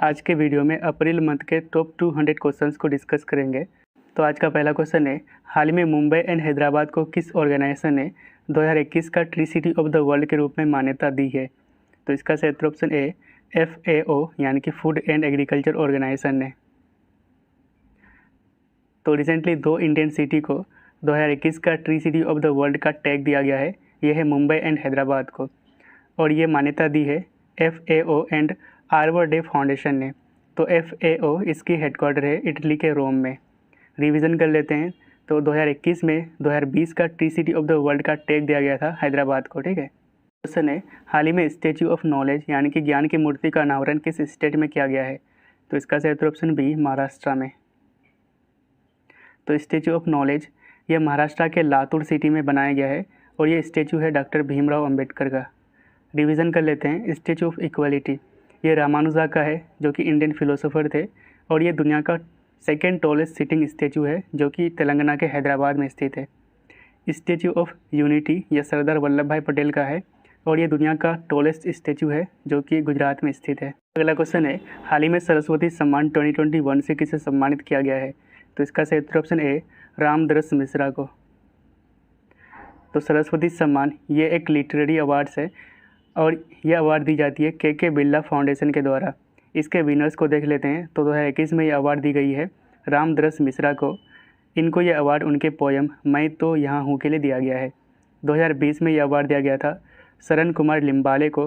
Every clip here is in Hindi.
आज के वीडियो में अप्रैल मंथ के टॉप 200 क्वेश्चंस को डिस्कस करेंगे। तो आज का पहला क्वेश्चन है, हाल ही में मुंबई एंड हैदराबाद को किस ऑर्गेनाइजेशन ने 2021 का tree city of the world के रूप में मान्यता दी है? तो इसका सही ऑप्शन ए FAO यानी कि फूड एंड एग्रीकल्चर ऑर्गेनाइजेशन ने। तो रिसेंटली दो इंडियन सिटी को 2021 का tree city of the world का टैग दिया गया है। यह है मुंबई एंड हैदराबाद को, और ये मान्यता दी है FAO and arbor day foundation ने। तो FAO इसकी हेडक्वार्टर है इटली के रोम में। रिवीजन कर लेते हैं। तो 2021 में 2020 का tree city of the world का टैग दिया गया था हैदराबाद को। ठीक है। क्वेश्चन है, हाल ही में स्टैच्यू ऑफ नॉलेज यानी कि ज्ञान की मूर्ति का अनावरण किस स्टेट में किया गया है? तो इसका सही ऑप्शन बी महाराष्ट्र में। तो स्टैच्यू ऑफ नॉलेज यह महाराष्ट्र के लातूर सिटी में बनाया गया है, और ये स्टैच्यू है डॉक्टर भीमराव अंबेडकर का। रिवीजन कर लेते हैं। स्टैच्यू ऑफ इक्वालिटी ये रामानुजा का है, जो कि इंडियन फिलोसोफर थे, और ये दुनिया का सेकेंड टॉलेस्ट सिटिंग स्टैच्यू है, जो कि तेलंगाना के हैदराबाद में स्थित है। स्टैच्यू ऑफ यूनिटी ये सरदार वल्लभ भाई पटेल का है, और ये दुनिया का टॉलेस्ट स्टैच्यू है, जो कि गुजरात में स्थित है। अगला क्वेश्चन है, हाल ही में सरस्वती सम्मान 2021 से किसे सम्मानित किया गया है? तो इसका सही ऑप्शन ए रामदरस मिश्रा को। तो सरस्वती सम्मान ये एक लिटरेरी अवार्ड्स है, और यह अवार्ड दी जाती है के बिरला फाउंडेशन के द्वारा। इसके विनर्स को देख लेते हैं। तो 2021 में ये अवार्ड दी गई है रामदरस मिश्रा को। इनको ये अवार्ड उनके पोयम मैं तो यहाँ हूँ के लिए दिया गया है। 2020 में ये अवार्ड दिया गया था शरण कुमार लिम्बाले को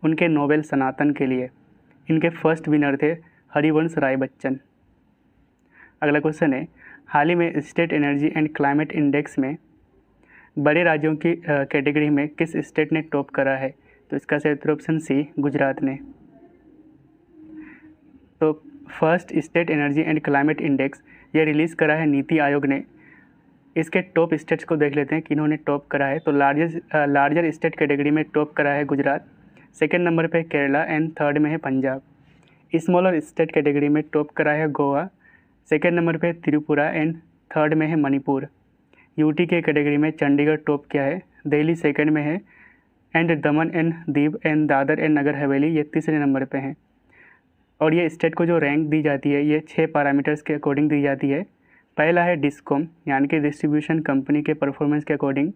उनके नोवेल सनातन के लिए। इनके फर्स्ट विनर थे हरिवंश राय बच्चन। अगला क्वेश्चन है, हाल ही में state energy and climate index में बड़े राज्यों की कैटेगरी में किस स्टेट ने टॉप करा है? तो इसका सही ऑप्शन सी गुजरात ने। तो first state energy and climate index ये रिलीज़ करा है नीति आयोग ने। इसके टॉप स्टेट्स को देख लेते हैं कि इन्होंने टॉप करा है। तो लार्जर स्टेट कैटेगरी में टॉप करा है गुजरात, सेकेंड नंबर पे केरला एंड थर्ड में है पंजाब। स्मॉलर स्टेट कैटेगरी में टॉप करा है गोवा, सेकेंड नंबर पे त्रिपुरा एंड थर्ड में है मणिपुर। यूटी के कैटेगरी में चंडीगढ़ टॉप किया है, दिल्ली सेकंड में है, and Daman and Diu and Dadra and Nagar Haveli ये तीसरे नंबर पे हैं। और ये स्टेट को जो रैंक दी जाती है ये 6 पैरामीटर्स के अकॉर्डिंग दी जाती है। पहला है डिस्कॉम यानी कि डिस्ट्रीब्यूशन कंपनी के परफॉर्मेंस के अकॉर्डिंग।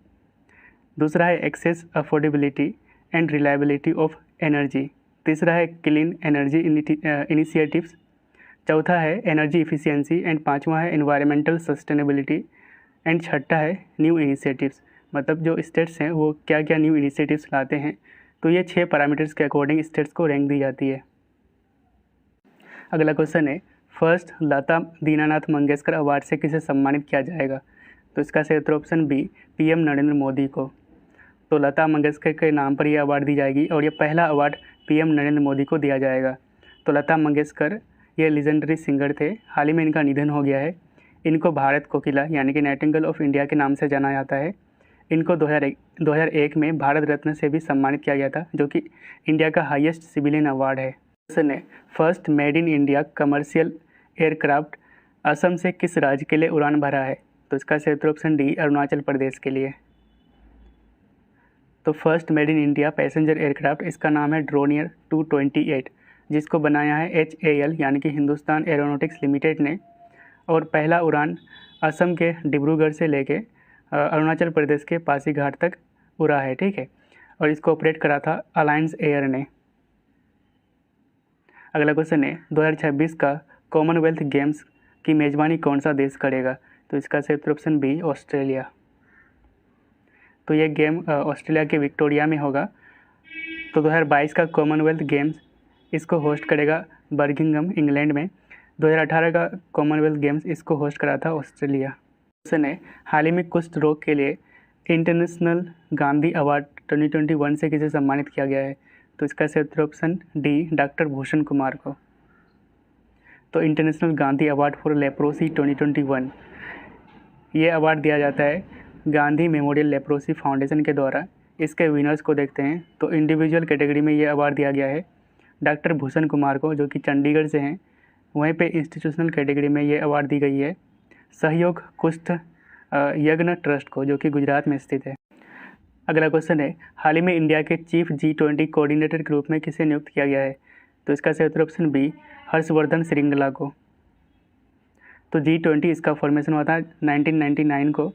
दूसरा है access, affordability and reliability of energy. तीसरा है क्लीन एनर्जी इनिशिएटिव्स। चौथा है एनर्जी इफिशियंसी एंड पाँचवा है एनवायरमेंटल सस्टेनेबिलिटी एंड छठा है न्यू इनिशिएटिव्स। मतलब जो स्टेट्स हैं वो क्या क्या न्यू इनिशिएटिव्स लाते हैं। तो ये 6 पैरामीटर्स के अकॉर्डिंग स्टेट्स को रैंक दी जाती है। अगला क्वेश्चन है, फर्स्ट लता दीनानाथ मंगेशकर अवार्ड से किसे सम्मानित किया जाएगा? तो इसका सही option B PM Narendra Modi को। तो लता मंगेशकर के नाम पर यह अवार्ड दी जाएगी, और ये पहला अवार्ड PM नरेंद्र मोदी को दिया जाएगा। तो लता मंगेशकर ये लीजेंडरी सिंगर थे, हाल ही में इनका निधन हो गया है। इनको भारत कोकिला यानी कि नाइटिंगेल ऑफ इंडिया के नाम से जाना जाता है। इनको 2001 में भारत रत्न से भी सम्मानित किया गया था, जो कि इंडिया का हाईएस्ट सिविलियन अवार्ड है। क्वेश्चन है, first made in India commercial aircraft Assam से किस राज्य के लिए उड़ान भरा है? तो इसका सही ऑप्शन डी अरुणाचल प्रदेश के लिए। तो first made in India passenger aircraft इसका नाम है ड्रोनियर 228, जिसको बनाया है HAL यानी कि हिंदुस्तान एरोनॉटिक्स लिमिटेड ने। और पहला उड़ान असम के डिब्रूगढ़ से लेके अरुणाचल प्रदेश के पासीघाट तक उड़ा है। ठीक है। और इसको ऑपरेट करा था अलायंस एयर ने। अगला क्वेश्चन है, 2026 का कॉमनवेल्थ गेम्स की मेज़बानी कौन सा देश करेगा? तो इसका सही ऑप्शन बी ऑस्ट्रेलिया। तो ये गेम ऑस्ट्रेलिया के विक्टोरिया में होगा। तो 2022 का कॉमनवेल्थ गेम्स इसको होस्ट करेगा बर्मिंघम इंग्लैंड में। 2018 का कॉमनवेल्थ गेम्स इसको होस्ट करा था ऑस्ट्रेलिया। क्वेश्चन है, हाल ही में कुष्ठ रोग के लिए इंटरनेशनल गांधी अवार्ड 2021 से किसे सम्मानित किया गया है? तो इसका सही option D doctor Bhushan Kumar को। तो international Gandhi award for leprosy 2021 ये अवार्ड दिया जाता है गांधी मेमोरियल लेप्रोसी फाउंडेशन के द्वारा। इसके विनर्स को देखते हैं। तो इंडिविजुअल कैटेगरी में ये अवार्ड दिया गया है डॉक्टर भूषण कुमार को, जो कि चंडीगढ़ से हैं। वहीं पे इंस्टीट्यूशनल कैटेगरी में ये अवार्ड दी गई है सहयोग कुष्ठ यज्ञ ट्रस्ट को, जो कि गुजरात में स्थित है। अगला क्वेश्चन है, हाल ही में इंडिया के चीफ G20 कोऑर्डिनेटर के रूप में किसे नियुक्त किया गया है? तो इसका सही उत्तर ऑप्शन बी हर्षवर्धन श्रृंगला को। तो G20 इसका फॉर्मेशन हुआ था 1999 को।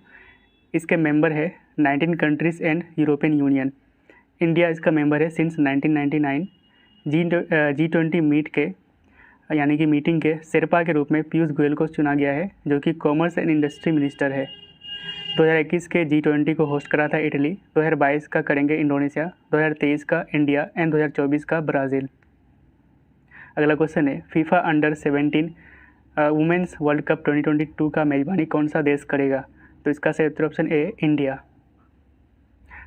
इसके मेंबर है 19 countries and European union. India इसका मेंबर है सिंस 1999। G20 मीट के यानी कि मीटिंग के शेरपा के रूप में पीयूष गोयल को चुना गया है, जो कि कॉमर्स एंड इंडस्ट्री मिनिस्टर है। 2021 के G20 को होस्ट करा था इटली, 2022 का करेंगे इंडोनेशिया, 2023 का इंडिया एंड 2024 का ब्राज़ील। अगला क्वेश्चन है FIFA under 17 women's world cup 2022 का मेज़बानी कौन सा देश करेगा? तो इसका सही उत्तर ऑप्शन ए इंडिया।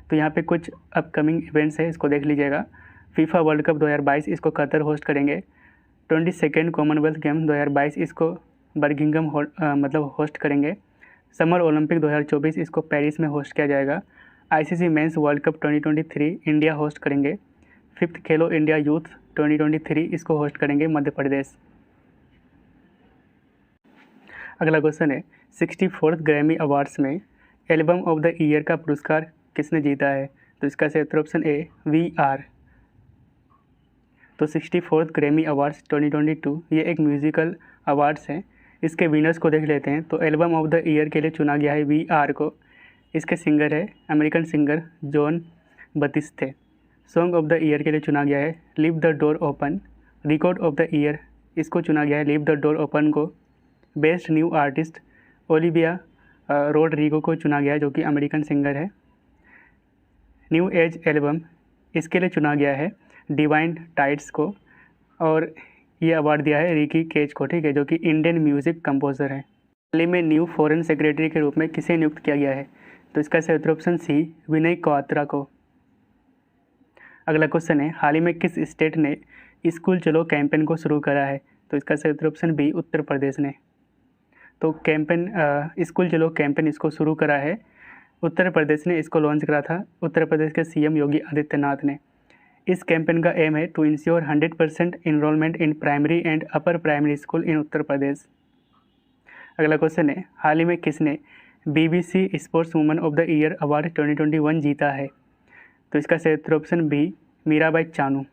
तो यहाँ पे कुछ अपकमिंग इवेंट्स है, इसको देख लीजिएगा। फीफा वर्ल्ड कप 2022 इसको कतर होस्ट करेंगे। 22nd कॉमनवेल्थ गेम 2022 इसको बर्मिंघम मतलब होस्ट करेंगे। समर ओलंपिक 2024 इसको पेरिस में होस्ट किया जाएगा। ICC men's world cup 2023 India host करेंगे। 5th खेलो इंडिया यूथ 2023 इसको होस्ट करेंगे मध्य प्रदेश। अगला क्वेश्चन है 64th ग्रैमी अवार्ड्स में एल्बम ऑफ द ईयर का पुरस्कार किसने जीता है? तो इसका सही उत्तर ऑप्शन ए VR। तो 64th ग्रैमी अवार्ड्स 2022 ये एक म्यूज़िकल अवार्ड्स हैं। इसके विनर्स को देख लेते हैं। तो एल्बम ऑफ द ईयर के लिए चुना गया है VR को। इसके सिंगर है American singer Jon Batiste. Song of the year के लिए चुना गया है leave the door open. Record of the year इसको चुना गया है लीव द डोर ओपन को। Best new artist Olivia Rodrigo को चुना गया है, जो कि अमेरिकन सिंगर है। न्यू एज एल्बम इसके लिए चुना गया है डिवाइन टाइड्स को, और ये अवार्ड दिया है रिकी केज को, ठीक है, जो कि इंडियन म्यूज़िक कंपोजर है। हाल ही में न्यू फॉरेन सेक्रेटरी के रूप में किसे नियुक्त किया गया है? तो इसका सही उत्तर ऑप्शन सी विनय क्वात्रा को। अगला क्वेश्चन है हाल ही में किस स्टेट ने स्कूल चलो कैंपेन को शुरू करा है? तो इसका सही उत्तर ऑप्शन बी उत्तर प्रदेश ने। तो कैंपेन स्कूल चलो कैंपेन इसको शुरू करा है उत्तर प्रदेश ने, इसको लॉन्च करा था उत्तर प्रदेश के CM योगी आदित्यनाथ ने। इस कैंपेन का एम है to ensure 100% enrolment in primary and upper primary school in Uttar Pradesh. अगला क्वेश्चन है हाल ही में किसने BBC sports woman of the year award 2021 जीता है? तो इसका सही उत्तर ऑप्शन बी मीराबाई चानू।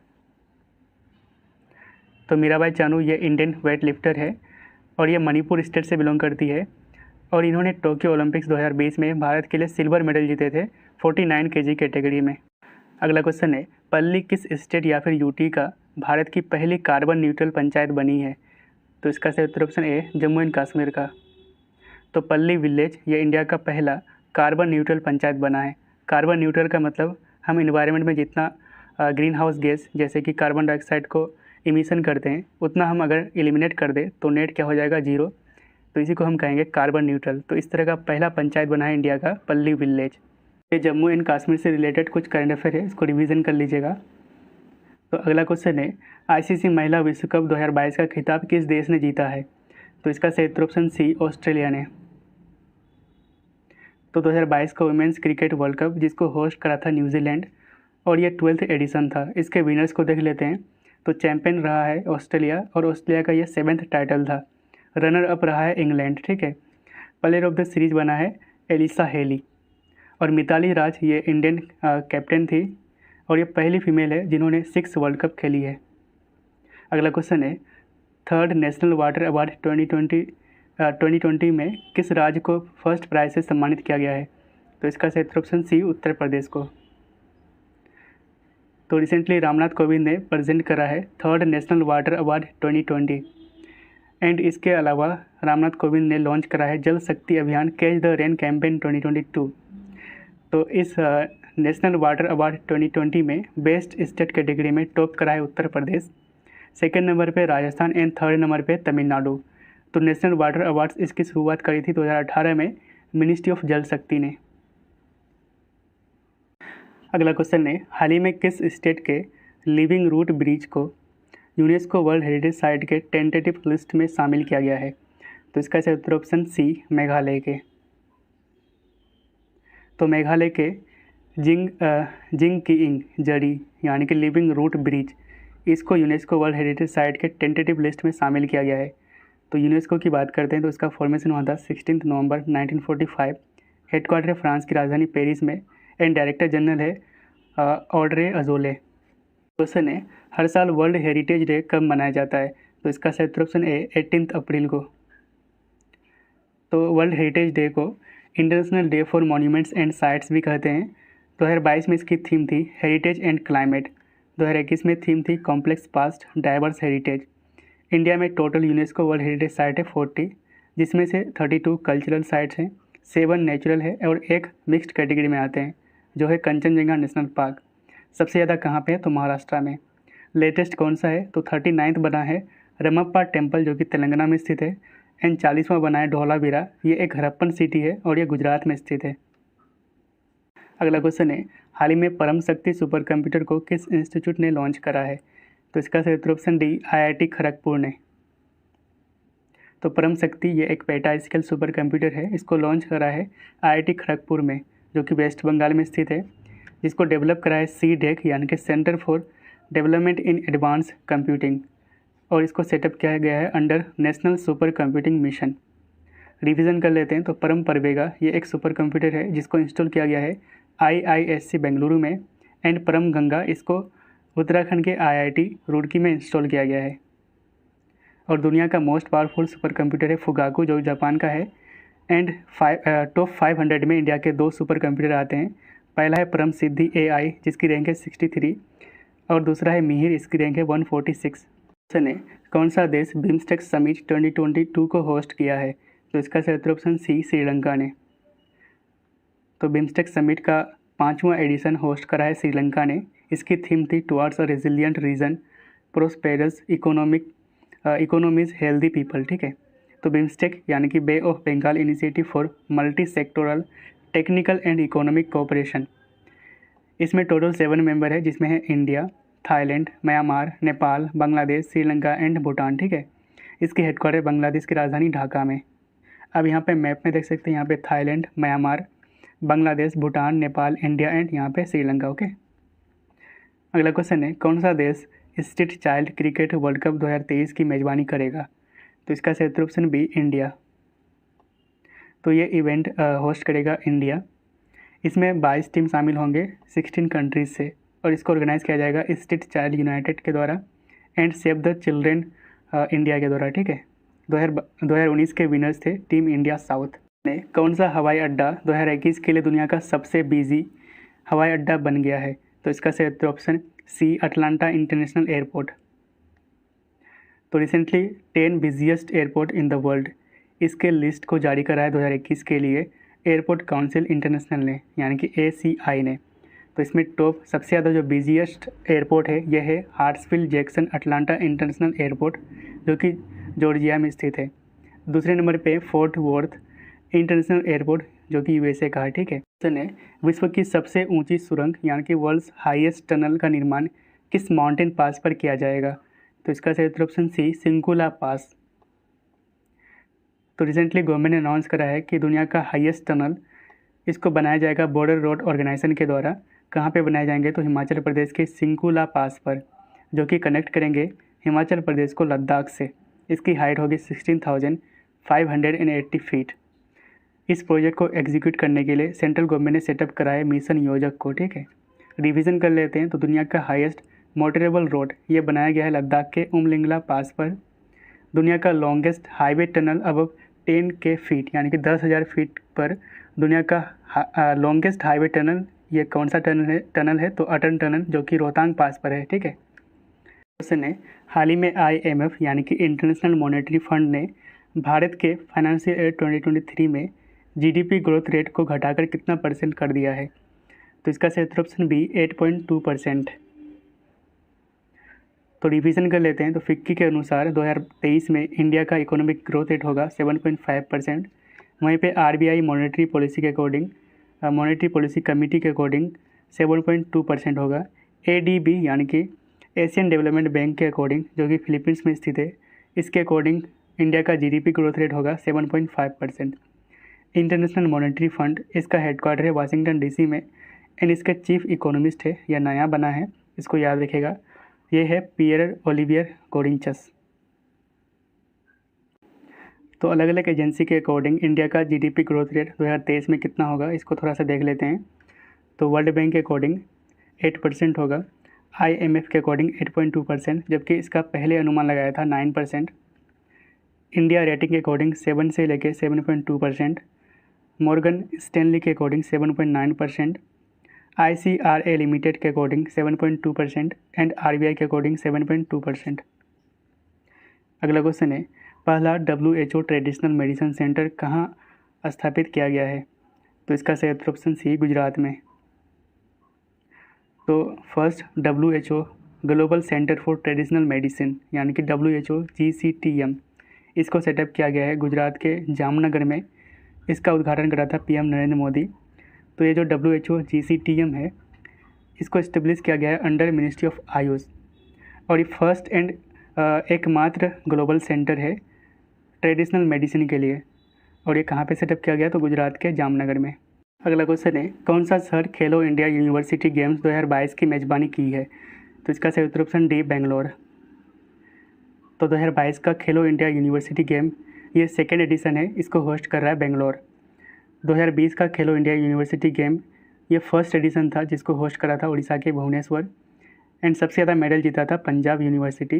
तो मीराबाई चानू ये इंडियन वेट लिफ्टर है और ये मणिपुर स्टेट से बिलोंग करती है, और इन्होंने टोक्यो ओलंपिक्स 2020 में भारत के लिए सिल्वर मेडल जीते थे 49 kg कैटेगरी में। अगला क्वेश्चन है पल्ली किस स्टेट या फिर UT का भारत की पहली कार्बन न्यूट्रल पंचायत बनी है? तो इसका सही उत्तर option A Jammu and Kashmir का। तो पल्ली विलेज ये इंडिया का पहला कार्बन न्यूट्रल पंचायत बना है। कार्बन न्यूट्रल का मतलब हम इन्वायरमेंट में जितना ग्रीन हाउस गैस जैसे कि कार्बन डाइऑक्साइड को इमिशन करते हैं उतना हम अगर एलिमिनेट कर दें तो नेट क्या हो जाएगा 0। तो इसी को हम कहेंगे कार्बन न्यूट्रल। तो इस तरह का पहला पंचायत बना है इंडिया का पल्ली विलेज। ये जम्मू एंड कश्मीर से रिलेटेड कुछ करंट अफेयर है, इसको रिवीजन कर लीजिएगा। तो अगला क्वेश्चन है ICC महिला विश्व कप 2022 का खिताब किस देश ने जीता है? तो इसका सही उत्तर ऑप्शन सी ऑस्ट्रेलिया ने। तो 2022 का वुमेंस क्रिकेट वर्ल्ड कप जिसको होस्ट करा था न्यूजीलैंड, और ये 12th एडिशन था। इसके विनर्स को देख लेते हैं। तो चैंपियन रहा है ऑस्ट्रेलिया, और ऑस्ट्रेलिया का ये 7th टाइटल था। रनर अप रहा है इंग्लैंड, ठीक है। प्लेयर ऑफ द सीरीज बना है एलिसा हेली, और मिताली राज ये इंडियन कैप्टन थी, और ये पहली फीमेल है जिन्होंने 6 वर्ल्ड कप खेली है। अगला क्वेश्चन है 3rd नेशनल वाटर अवार्ड 2020 में किस राज्य को फर्स्ट प्राइज से सम्मानित किया गया है? तो इसका सही उत्तर ऑप्शन सी उत्तर प्रदेश को। तो रिसेंटली रामनाथ कोविंद ने प्रेजेंट करा है 3rd national water award 2020, and इसके अलावा रामनाथ कोविंद ने लॉन्च करा है जल शक्ति अभियान कैच द रेन कैंपेन 2022। तो इस नेशनल वाटर अवार्ड 2020 में बेस्ट स्टेट कैटेगरी में टॉप करा है उत्तर प्रदेश, 2nd नंबर पे राजस्थान एंड 3rd नंबर पे तमिलनाडु। तो नेशनल वाटर अवार्ड्स इसकी शुरुआत करी थी 2018 में मिनिस्ट्री ऑफ जल शक्ति ने। अगला क्वेश्चन है हाल ही में किस स्टेट के लिविंग रूट ब्रिज को यूनेस्को वर्ल्ड हेरिटेज साइट के टेंटेटिव लिस्ट में शामिल किया गया है? तो इसका सही उत्तर ऑप्शन सी मेघालय के। तो मेघालय के जिंगकिंग जड़ी यानी कि लिविंग रूट ब्रिज, इसको यूनेस्को वर्ल्ड हेरिटेज साइट के टेंटेटिव लिस्ट में शामिल किया गया है। तो यूनेस्को की बात करते हैं तो इसका फॉर्मेशन हुआ था 16 नवंबर 1945। हेडक्वार्टर है फ्रांस की राजधानी पेरिस में, एंड डायरेक्टर जनरल है ऑड्रे अजोले। क्वेश्चन है, हर साल वर्ल्ड हेरिटेज डे कब मनाया जाता है? तो इसका सही उत्तर ऑप्शन ए 18 अप्रैल को। तो वर्ल्ड हेरिटेज डे को international day for monuments and sites भी कहते हैं। 2022 में इसकी थीम थी हेरिटेज एंड क्लाइमेट। 2021 में थीम थी complex past diverse heritage. India में total UNESCO world heritage site है 40, जिसमें से 32 कल्चरल साइट्स हैं, 7 नेचुरल है और एक मिक्स्ड कैटेगरी में आते हैं जो है कंचनजंगा नेशनल पार्क। सबसे ज़्यादा कहाँ पे है? तो महाराष्ट्र में। लेटेस्ट कौन सा है? तो 39th बना है रमप्पा टेम्पल जो कि तेलंगाना में स्थित है, एंड 40वां बना है धौलावीरा। ये एक हड़प्पन सिटी है और ये गुजरात में स्थित है। अगला क्वेश्चन है, हाल ही में परम शक्ति सुपर कंप्यूटर को किस इंस्टीट्यूट ने लॉन्च करा है? तो इसका सही उत्तर ऑप्शन डी IIT खड़गपुर ने। तो परम शक्ति ये एक पेटा स्केल सुपर कंप्यूटर है, इसको लॉन्च करा है IIT खड़गपुर में जो कि वेस्ट बंगाल में स्थित है, जिसको डेवलप करा है CDEC यानी कि centre for development in advance computing, और इसको सेटअप किया गया है under national super computing mission. Revision कर लेते हैं। तो परम परवेगा ये एक सुपर कंप्यूटर है जिसको इंस्टॉल किया गया है IISc बेंगलुरु में, एंड परम गंगा इसको उत्तराखंड के IIT रुड़की में इंस्टॉल किया गया है। और दुनिया का मोस्ट पावरफुल सुपर कंप्यूटर है फुगाकू जो जापान का है, एंड टॉप 500 में इंडिया के 2 सुपर कंप्यूटर आते हैं। पहला है परम सिद्धि AI जिसकी रैंक है 63, और दूसरा है मिहिर, इसकी रैंक है 146। ने कौन सा देश बिम्स्टेक समिट 2022 को होस्ट किया है? तो इसका सही उत्तर ऑप्शन सी श्रीलंका ने। तो बिम्स्टेक समिट का 5वां एडिशन होस्ट करा है श्रीलंका ने। इसकी थीम थी towards a resilient region, prosperous economies healthy people. ठीक है। तो बिम्स्टेक यानी कि Bay of Bengal initiative for multi sectoral technical and economic cooperation. इसमें टोटल 7 मेंबर है, जिसमें है India, Thailand, Myanmar, Nepal, Bangladesh, Sri Lanka and Bhutan. ठीक है। इसकी हेडक्वार्टर बांग्लादेश की राजधानी ढाका में। अब यहाँ पे मैप में देख सकते हैं, यहाँ पे Thailand, Myanmar, Bangladesh, Bhutan, Nepal, India and यहाँ पे श्रीलंका। ओके। अगला क्वेश्चन है, कौन सा देश street child cricket world cup 2023 की मेज़बानी करेगा? तो इसका सही उत्तर ऑप्शन बी इंडिया। तो ये इवेंट होस्ट करेगा इंडिया। इसमें 22 टीम शामिल होंगे 16 कंट्रीज़ से, और इसको ऑर्गेनाइज़ किया जाएगा स्ट्रीट चाइल्ड यूनाइटेड के द्वारा and save the children India के द्वारा। ठीक है। 2019 के विनर्स थे टीम इंडिया साउथ ने। कौन सा हवाई अड्डा 2021 के लिए दुनिया का सबसे बिजी हवाई अड्डा बन गया है? तो इसका सही उत्तर option C Atlanta International Airport. तो recently 10 busiest airport in the world, इसके लिस्ट को जारी करा है 2021 के लिए एयरपोर्ट काउंसिल इंटरनेशनल ने, यानी कि ACI ने। तो इसमें टॉप सबसे ज़्यादा जो बिजिएस्ट एयरपोर्ट है यह है हार्ट्सफील्ड जैक्सन अटलांटा इंटरनेशनल एयरपोर्ट जो कि जॉर्जिया में स्थित है। दूसरे नंबर पे फोर्ट वर्थ इंटरनेशनल एयरपोर्ट जो कि USA का है। ठीक है। ने विश्व की सबसे ऊंची सुरंग यानी कि वर्ल्ड्स हाईएस्ट टनल का निर्माण किस माउंटेन पास पर किया जाएगा? तो इसका सही उत्तर ऑप्शन सी सिंकुला पास। तो रिसेंटली गवर्नमेंट ने अनाउंस करा है कि दुनिया का हाईएस्ट टनल इसको बनाया जाएगा बॉर्डर रोड ऑर्गेनाइजेशन के द्वारा। कहाँ पे बनाए जाएंगे? तो हिमाचल प्रदेश के सिंकुला पास पर, जो कि कनेक्ट करेंगे हिमाचल प्रदेश को लद्दाख से। इसकी हाइट होगी 16,580 फीट। इस प्रोजेक्ट को एग्जीक्यूट करने के लिए सेंट्रल गवर्नमेंट ने सेटअप कराया मिशन योजक को। ठीक है। रिवीजन कर लेते हैं। तो दुनिया का हाईएस्ट मोटरेबल रोड ये बनाया गया है लद्दाख के उमलिंगला पास पर। दुनिया का लॉन्गेस्ट हाईवे टनल अब 10K फीट यानी कि 10,000 फीट पर दुनिया का लॉन्गेस्ट हाईवे टनल ये कौन सा टनल है? तो अटल टनल जो कि रोहतांग पास पर है। ठीक है। क्वेश्चन है, हाल ही में IMF यानी कि इंटरनेशनल मॉनेटरी फंड ने भारत के फाइनेंशियल ईयर 2023 में GDP ग्रोथ रेट को घटाकर कितना % कर दिया है? तो इसका सही उत्तर ऑप्शन बी 8.2%। तो रिवीजन कर लेते हैं। तो फिक्की के अनुसार 2023 में इंडिया का इकोनॉमिक ग्रोथ रेट होगा 7.5%। वहीं पे RBI मॉनेटरी पॉलिसी के अकॉर्डिंग मॉनेटरी पॉलिसी कमेटी के अकॉर्डिंग 7.2% होगा। ADB यानी कि एशियन डेवलपमेंट बैंक के अकॉर्डिंग जो कि फिलीपींस में स्थित है, इसके अकॉर्डिंग इंडिया का GDP ग्रोथ रेट होगा 7.5%। इंटरनेशनल मॉनेटरी फंड इसका हेडक्वार्टर है वाशिंगटन DC में, एंड इसका चीफ इकोनॉमिस्ट है या नया बना है, इसको याद रखिएगा, ये है पियर ओलिवियर गोरिंचस। तो अलग अलग एजेंसी के अकॉर्डिंग इंडिया का GDP ग्रोथ रेट 2023 में कितना होगा इसको थोड़ा सा देख लेते हैं। तो वर्ल्ड बैंक के अकॉर्डिंग 8% होगा। IMF के अकॉर्डिंग 8.2%, जबकि इसका पहले अनुमान लगाया था 9%। इंडिया रेटिंग के अकॉर्डिंग 7 से लेकर 7.2%, मॉर्गन स्टैनली के अकॉर्डिंग 7.9%, ICRA लिमिटेड के अकॉर्डिंग 7.2% एंड RBI के अकॉर्डिंग 7.2%। अगला क्वेश्चन है, पहला WHO ट्रेडिशनल मेडिसिन सेंटर कहाँ स्थापित किया गया है? तो इसका सही उत्तर ऑप्शन सी, गुजरात में। तो first WHO global centre for traditional medicine यानी कि WHO GCTM, इसको सेटअप किया गया है गुजरात के जामनगर में। इसका उद्घाटन करा था PM नरेंद्र मोदी। तो ये जो WHO GCTM है, इसको इस्टेब्लिश किया गया है अंडर मिनिस्ट्री ऑफ आयुष, और ये फर्स्ट एंड एकमात्र ग्लोबल सेंटर है ट्रेडिशनल मेडिसिन के लिए। और ये कहाँ पे सेटअप किया गया? तो गुजरात के जामनगर में। अगला क्वेश्चन है, कौन सा शहर खेलो इंडिया यूनिवर्सिटी गेम्स 2022 की मेजबानी की है? तो इसका सही उत्तर ऑप्शन डी, बेंगलोर। तो 2022 का खेलो इंडिया यूनिवर्सिटी गेम ये सेकेंड एडिशन है, इसको होस्ट कर रहा है बेंगलोर। 2020 का खेलो इंडिया यूनिवर्सिटी गेम ये फर्स्ट एडिशन था, जिसको होस्ट करा था उड़ीसा के भुवनेश्वर, एंड सबसे ज़्यादा मेडल जीता था पंजाब यूनिवर्सिटी।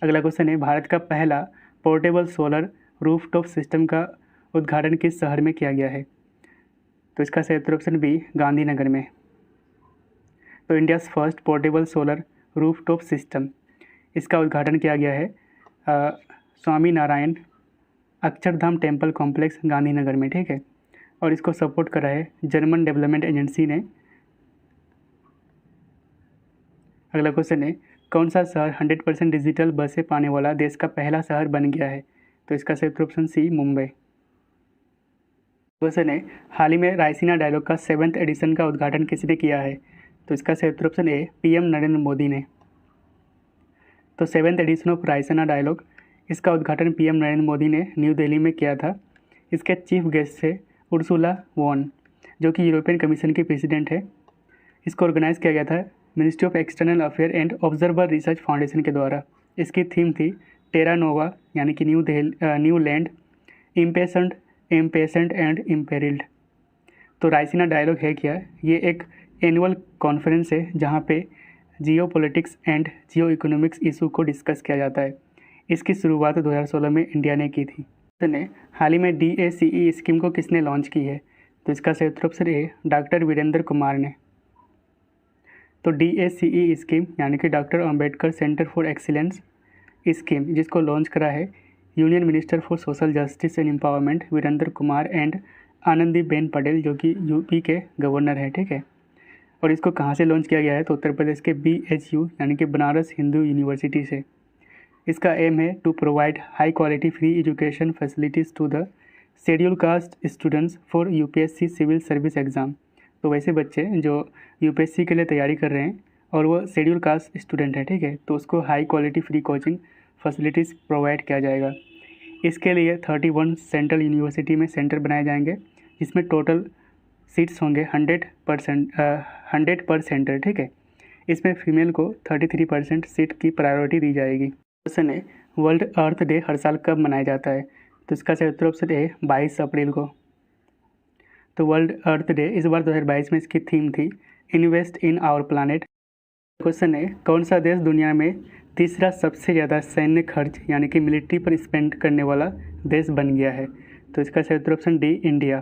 अगला क्वेश्चन है, भारत का पहला पोर्टेबल सोलर रूफटॉप सिस्टम का उद्घाटन किस शहर में किया गया है? तो इसका सही उत्तर ऑप्शन बी, गांधीनगर में। तो India's first portable solar rooftop system, इसका उद्घाटन किया गया है स्वामी नारायण अक्षरधाम टेम्पल कॉम्प्लेक्स गांधीनगर में, ठीक है। और इसको सपोर्ट करा है जर्मन डेवलपमेंट एजेंसी ने। अगला क्वेश्चन है, कौन सा शहर 100% डिजिटल बसें पाने वाला देश का पहला शहर बन गया है? तो इसका सही उत्तर ऑप्शन सी, मुंबई। क्वेश्चन है, हाल ही में रायसीना डायलॉग का 7th एडिशन का उद्घाटन किसने किया है? तो इसका सही उत्तर option A, PM Narendra Modi ने। तो 7th addition of Raisina dialogue, इसका उद्घाटन PM नरेंद्र मोदी ने न्यू दिल्ली में किया था। इसके चीफ गेस्ट थे उर्सुला वॉन, जो कि यूरोपियन कमीशन की प्रेसिडेंट है। इसको ऑर्गेनाइज किया गया था ministry of external affair and observer research foundation के द्वारा। इसकी थीम थी टेरा नोवा यानी कि न्यू लैंड, इम्पेशेंट एंड इम्पेरिल्ड। तो रायसीना डायलॉग है क्या? ये एक एनुअल कॉन्फ्रेंस है जहाँ पे जियो politics and Jio economics issue को डिस्कस किया जाता है। इसकी शुरुआत 2016 में इंडिया ने की थी। ने हाल ही में DACE स्कीम को किसने लॉन्च की है? तो इसका सही उत्तर option A, doctor Virendra Kumar ने। तो DACE स्कीम यानी कि doctor Ambedkar centre for excellence scheme, जिसको लॉन्च करा है union minister for social justice and empowerment Virendra Kumar and Anandiben Patel, जो कि UP के गवर्नर हैं, ठीक है। और इसको कहाँ से लॉन्च किया गया है? तो उत्तर प्रदेश के BHU यानी कि बनारस हिंदू यूनिवर्सिटी से। इसका एम है to provide high quality free education facilities to the scheduled caste students for UPSC civil service exam. तो वैसे बच्चे जो UPSC के लिए तैयारी कर रहे हैं और वो शेड्यूल कास्ट स्टूडेंट हैं, ठीक है, तो उसको high quality free coaching facilities provide किया जाएगा। इसके लिए 31 सेंट्रल यूनिवर्सिटी में सेंटर बनाए जाएंगे, जिसमें टोटल सीट्स होंगे 100 पर सेंटर, ठीक है। इसमें फीमेल को 33% सीट की प्रायोरिटी दी जाएगी। क्वेश्चन है, वर्ल्ड अर्थ डे हर साल कब मनाया जाता है? तो इसका सही उत्तर ऑप्शन ए, 22 अप्रैल को। तो वर्ल्ड अर्थ डे इस बार 2022 में इसकी थीम थी invest in our planet. Question है, कौन सा देश दुनिया में तीसरा सबसे ज़्यादा सैन्य खर्च यानी कि मिलिट्री पर स्पेंड करने वाला देश बन गया है? तो इसका सही उत्तर ऑप्शन डी, इंडिया।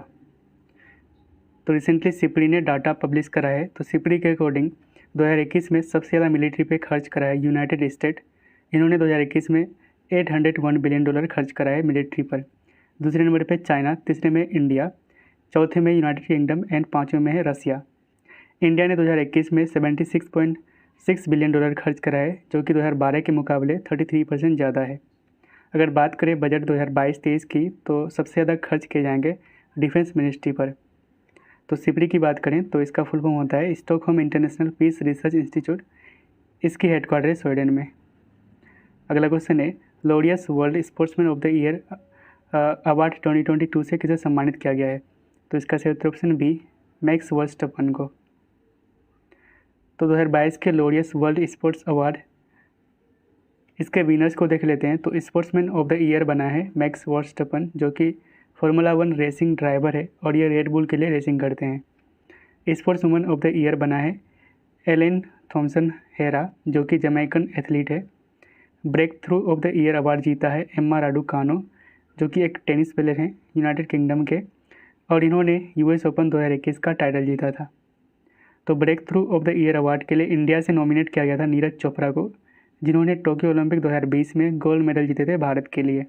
तो रिसेंटली सिपरी ने डाटा पब्लिश करा है। तो सिपरी के अकॉर्डिंग 2021 में सबसे ज़्यादा मिलिट्री पे खर्च करा है यूनाइटेड स्टेट। इन्होंने 2021 में $801 बिलियन खर्च करा है मिलिट्री पर। दूसरे नंबर पे चाइना, तीसरे में इंडिया, चौथे में यूनाइटेड किंगडम एंड पाँचवें में है रसिया। इंडिया ने 2021 में $76.6 बिलियन खर्च करा है, जो कि 2012 के मुकाबले 33% ज़्यादा है। अगर बात करें बजट 2022-23 की, तो सबसे ज़्यादा खर्च किए जाएंगे डिफेंस मिनिस्ट्री पर। तो सिपरी की बात करें तो इसका फुल फॉर्म होता है Stockholm international peace research institute. इसकी हेडक्वार्टर है स्वीडन में। अगला क्वेश्चन है, Laureus world sportsman of the year award 2022 से किसे सम्मानित किया गया है? तो इसका सही उत्तर ऑप्शन बी, मैक्स वर्स्टपन को। तो 2022 के लोरियस वर्ल्ड स्पोर्ट्स अवार्ड, इसके विनर्स को देख लेते हैं। तो स्पोर्ट्समैन ऑफ द ईयर बना है मैक्स वर्स्टपन, जो कि फार्मूला 1 रेसिंग ड्राइवर है और ये रेड बुल के लिए रेसिंग करते हैं। Sports woman of the year बना है एलेन थॉम्सन हेरा जो कि जमैकन एथलीट है। Breakthrough of the year award जीता है एम्मा राडुकानो जो कि एक टेनिस प्लेयर हैं यूनाइटेड किंगडम के, और इन्होंने यूएस ओपन 2021 का टाइटल जीता था। तो breakthrough of the year award के लिए इंडिया से नॉमिनेट किया गया था नीरज चोपड़ा को, जिन्होंने टोक्यो ओलंपिक 2020 में गोल्ड मेडल जीते थे भारत के लिए।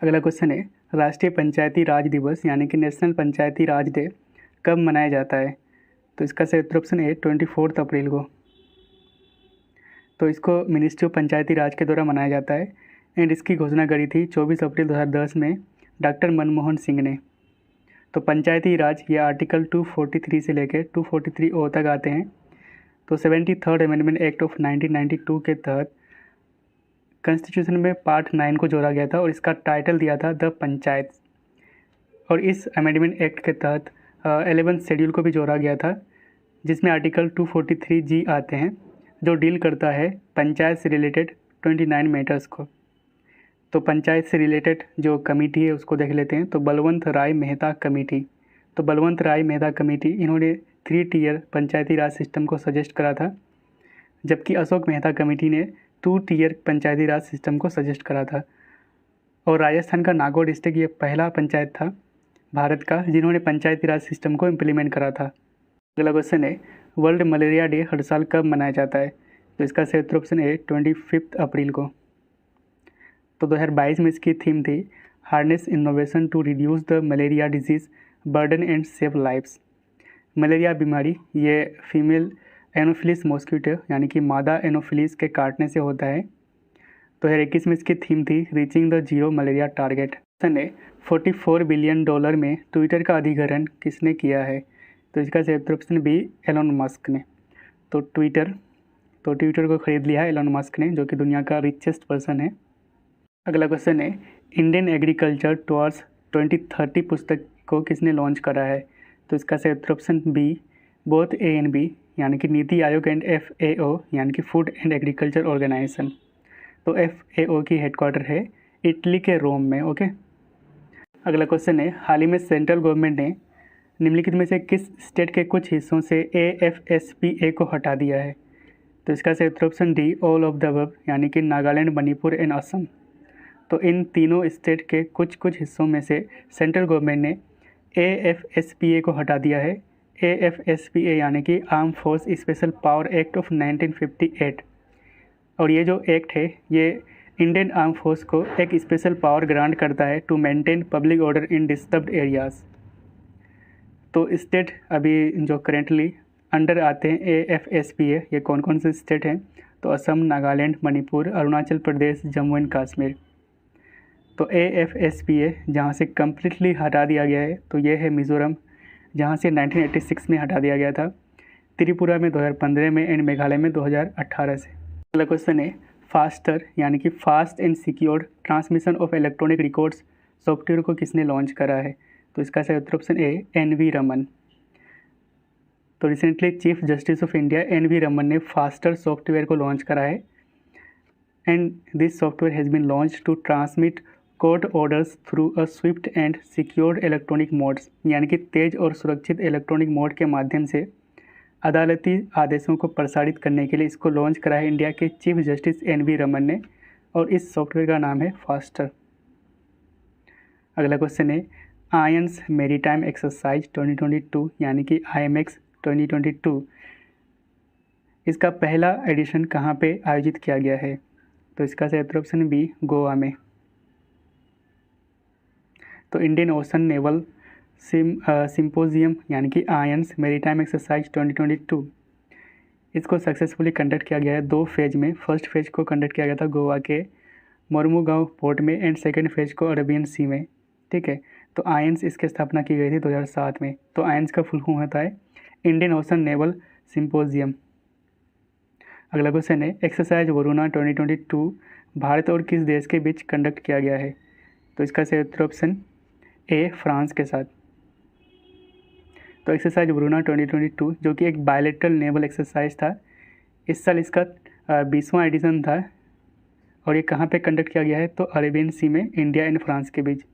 अगला क्वेश्चन है, राष्ट्रीय पंचायती राज दिवस यानी कि नेशनल पंचायती राज डे कब मनाया जाता है? तो इसका सही उत्तर ऑप्शन है 24 अप्रैल को। तो इसको मिनिस्ट्री ऑफ पंचायती राज के द्वारा मनाया जाता है एंड इसकी घोषणा करी थी 24 अप्रैल 2010 में डॉक्टर मनमोहन सिंह ने। तो पंचायती राज ये आर्टिकल 243 से लेकर 243O तक आते हैं। तो 73rd अमेंडमेंट एक्ट ऑफ 1992 के तहत कॉन्स्टिट्यूशन में पार्ट 9 को जोड़ा गया था और इसका टाइटल दिया था द पंचायत। और इस अमेंडमेंट एक्ट के तहत 11th शेड्यूल को भी जोड़ा गया था, जिसमें आर्टिकल 243G आते हैं जो डील करता है पंचायत से रिलेटेड 29 मैटर्स को। तो पंचायत से रिलेटेड जो कमेटी है उसको देख लेते हैं। तो बलवंत राय मेहता कमेटी। तो बलवंत राय मेहता कमेटी इन्होंने 3 टियर पंचायती राज सिस्टम को सजेस्ट करा था, जबकि अशोक मेहता कमेटी ने 2 टियर पंचायती राज सिस्टम को सजेस्ट करा था। और राजस्थान का नागौर डिस्ट्रिक्ट ये पहला पंचायत था भारत का जिन्होंने पंचायती राज सिस्टम को इम्प्लीमेंट करा था। अगला क्वेश्चन है, वर्ल्ड मलेरिया डे हर साल कब मनाया जाता है? तो इसका सही उत्तर ऑप्शन है 25 अप्रैल को। तो 2022 में इसकी थीम थी harness innovation to reduce the malaria disease burden and save lives. Malaria बीमारी ये फीमेल एनोफिलिस मॉस्किटो यानी कि मादा एनोफिलिस के काटने से होता है। 2021 में इसकी थीम थी reaching the zero malaria target. ने $44 बिलियन में ट्विटर का अधिग्रहण किसने किया है? तो इसका सही उत्तर ऑप्शन बी एलोन मस्क ने। तो ट्विटर को खरीद लिया है एलोन मस्क ने, जो कि दुनिया का रिचेस्ट पर्सन है। अगला क्वेश्चन है, इंडियन एग्रीकल्चर टुवर्ड्स 2030 पुस्तक को किसने लॉन्च करा है? तो इसका सही उत्तर option B both A and B यानी कि नीति आयोग एंड FAO यानी कि फूड एंड एग्रीकल्चर ऑर्गेनाइजेशन। तो FAO की हेडक्वार्टर है इटली के रोम में। ओके। अगला क्वेश्चन है, हाल ही में सेंट्रल गवर्नमेंट ने निम्नलिखित में से किस स्टेट के कुछ हिस्सों से AFSPA को हटा दिया है? तो इसका सही उत्तर option D all of the above यानी कि नागालैंड, मणिपुर एंड असम। तो इन तीनों स्टेट के कुछ हिस्सों में से सेंट्रल गवर्नमेंट ने AFSPA को हटा दिया है। AFSPA यानी कि arm force special power act of 1958। और ये जो एक्ट है ये इंडियन आर्म फोर्स को एक स्पेशल पावर ग्रांट करता है to maintain public order in disturbed areas. तो स्टेट अभी जो करेंटली अंडर आते हैं AFSPA ये कौन कौन से स्टेट हैं? तो असम, नागालैंड, मणिपुर, अरुणाचल प्रदेश, जम्मू एंड कश्मीर। तो AFSPA जहाँ से कम्प्लीटली हटा दिया गया है तो ये है मिज़ोरम, जहाँ से 1986 में हटा दिया गया था, त्रिपुरा में 2015 में एंड मेघालय में 2018 से। अगला क्वेश्चन है, फास्टर यानी कि fast and secured transmission of electronic records software को किसने लॉन्च करा है? तो इसका सही उत्तर ऑप्शन ए NV रमन। तो recently chief justice of India NV Raman ने फास्टर सॉफ्टवेयर को लॉन्च करा है and this software has been launch to transmit court orders through a swift and secured electronic modes यानी कि तेज और सुरक्षित इलेक्ट्रॉनिक मोड के माध्यम से अदालती आदेशों को प्रसारित करने के लिए इसको लॉन्च करा है इंडिया के चीफ जस्टिस NV रमन ने, और इस सॉफ्टवेयर का नाम है फास्टर। अगला क्वेश्चन है, आयंस मैरीटाइम एक्सरसाइज 2022 यानी कि IMEX 2022 इसका पहला एडिशन कहाँ पे आयोजित किया गया है? तो इसका सही उत्तर ऑप्शन बी गोवा में। तो इंडियन ओशन नेवल सिम्पोजियम यानी कि आयंस मैरीटाइम एक्सरसाइज 2022 इसको सक्सेसफुली कंडक्ट किया गया है 2 फेज में। फर्स्ट फेज को कंडक्ट किया गया था गोवा के मोरमुगांव पोर्ट में एंड सेकेंड फेज को अरेबियन सी में। ठीक है। तो आयंस इसकी स्थापना की गई थी 2007 में। तो आयंस का फुल फॉर्म होता है इंडियन ओशन नेवल सिम्पोजियम। अगला क्वेश्चन है, एक्सरसाइज वरुणा 2022 भारत और किस देश के बीच कंडक्ट किया गया है? तो इसका सही उत्तर ऑप्शन ए फ्रांस के साथ। तो एक्सरसाइज वरुणा 2022 जो कि एक बायलैटरल नेवल एक्सरसाइज था, इस साल इसका 20वां एडिशन था और ये कहाँ पे कंडक्ट किया गया है? तो अरेबियन सी में, इंडिया एंड फ्रांस के बीच।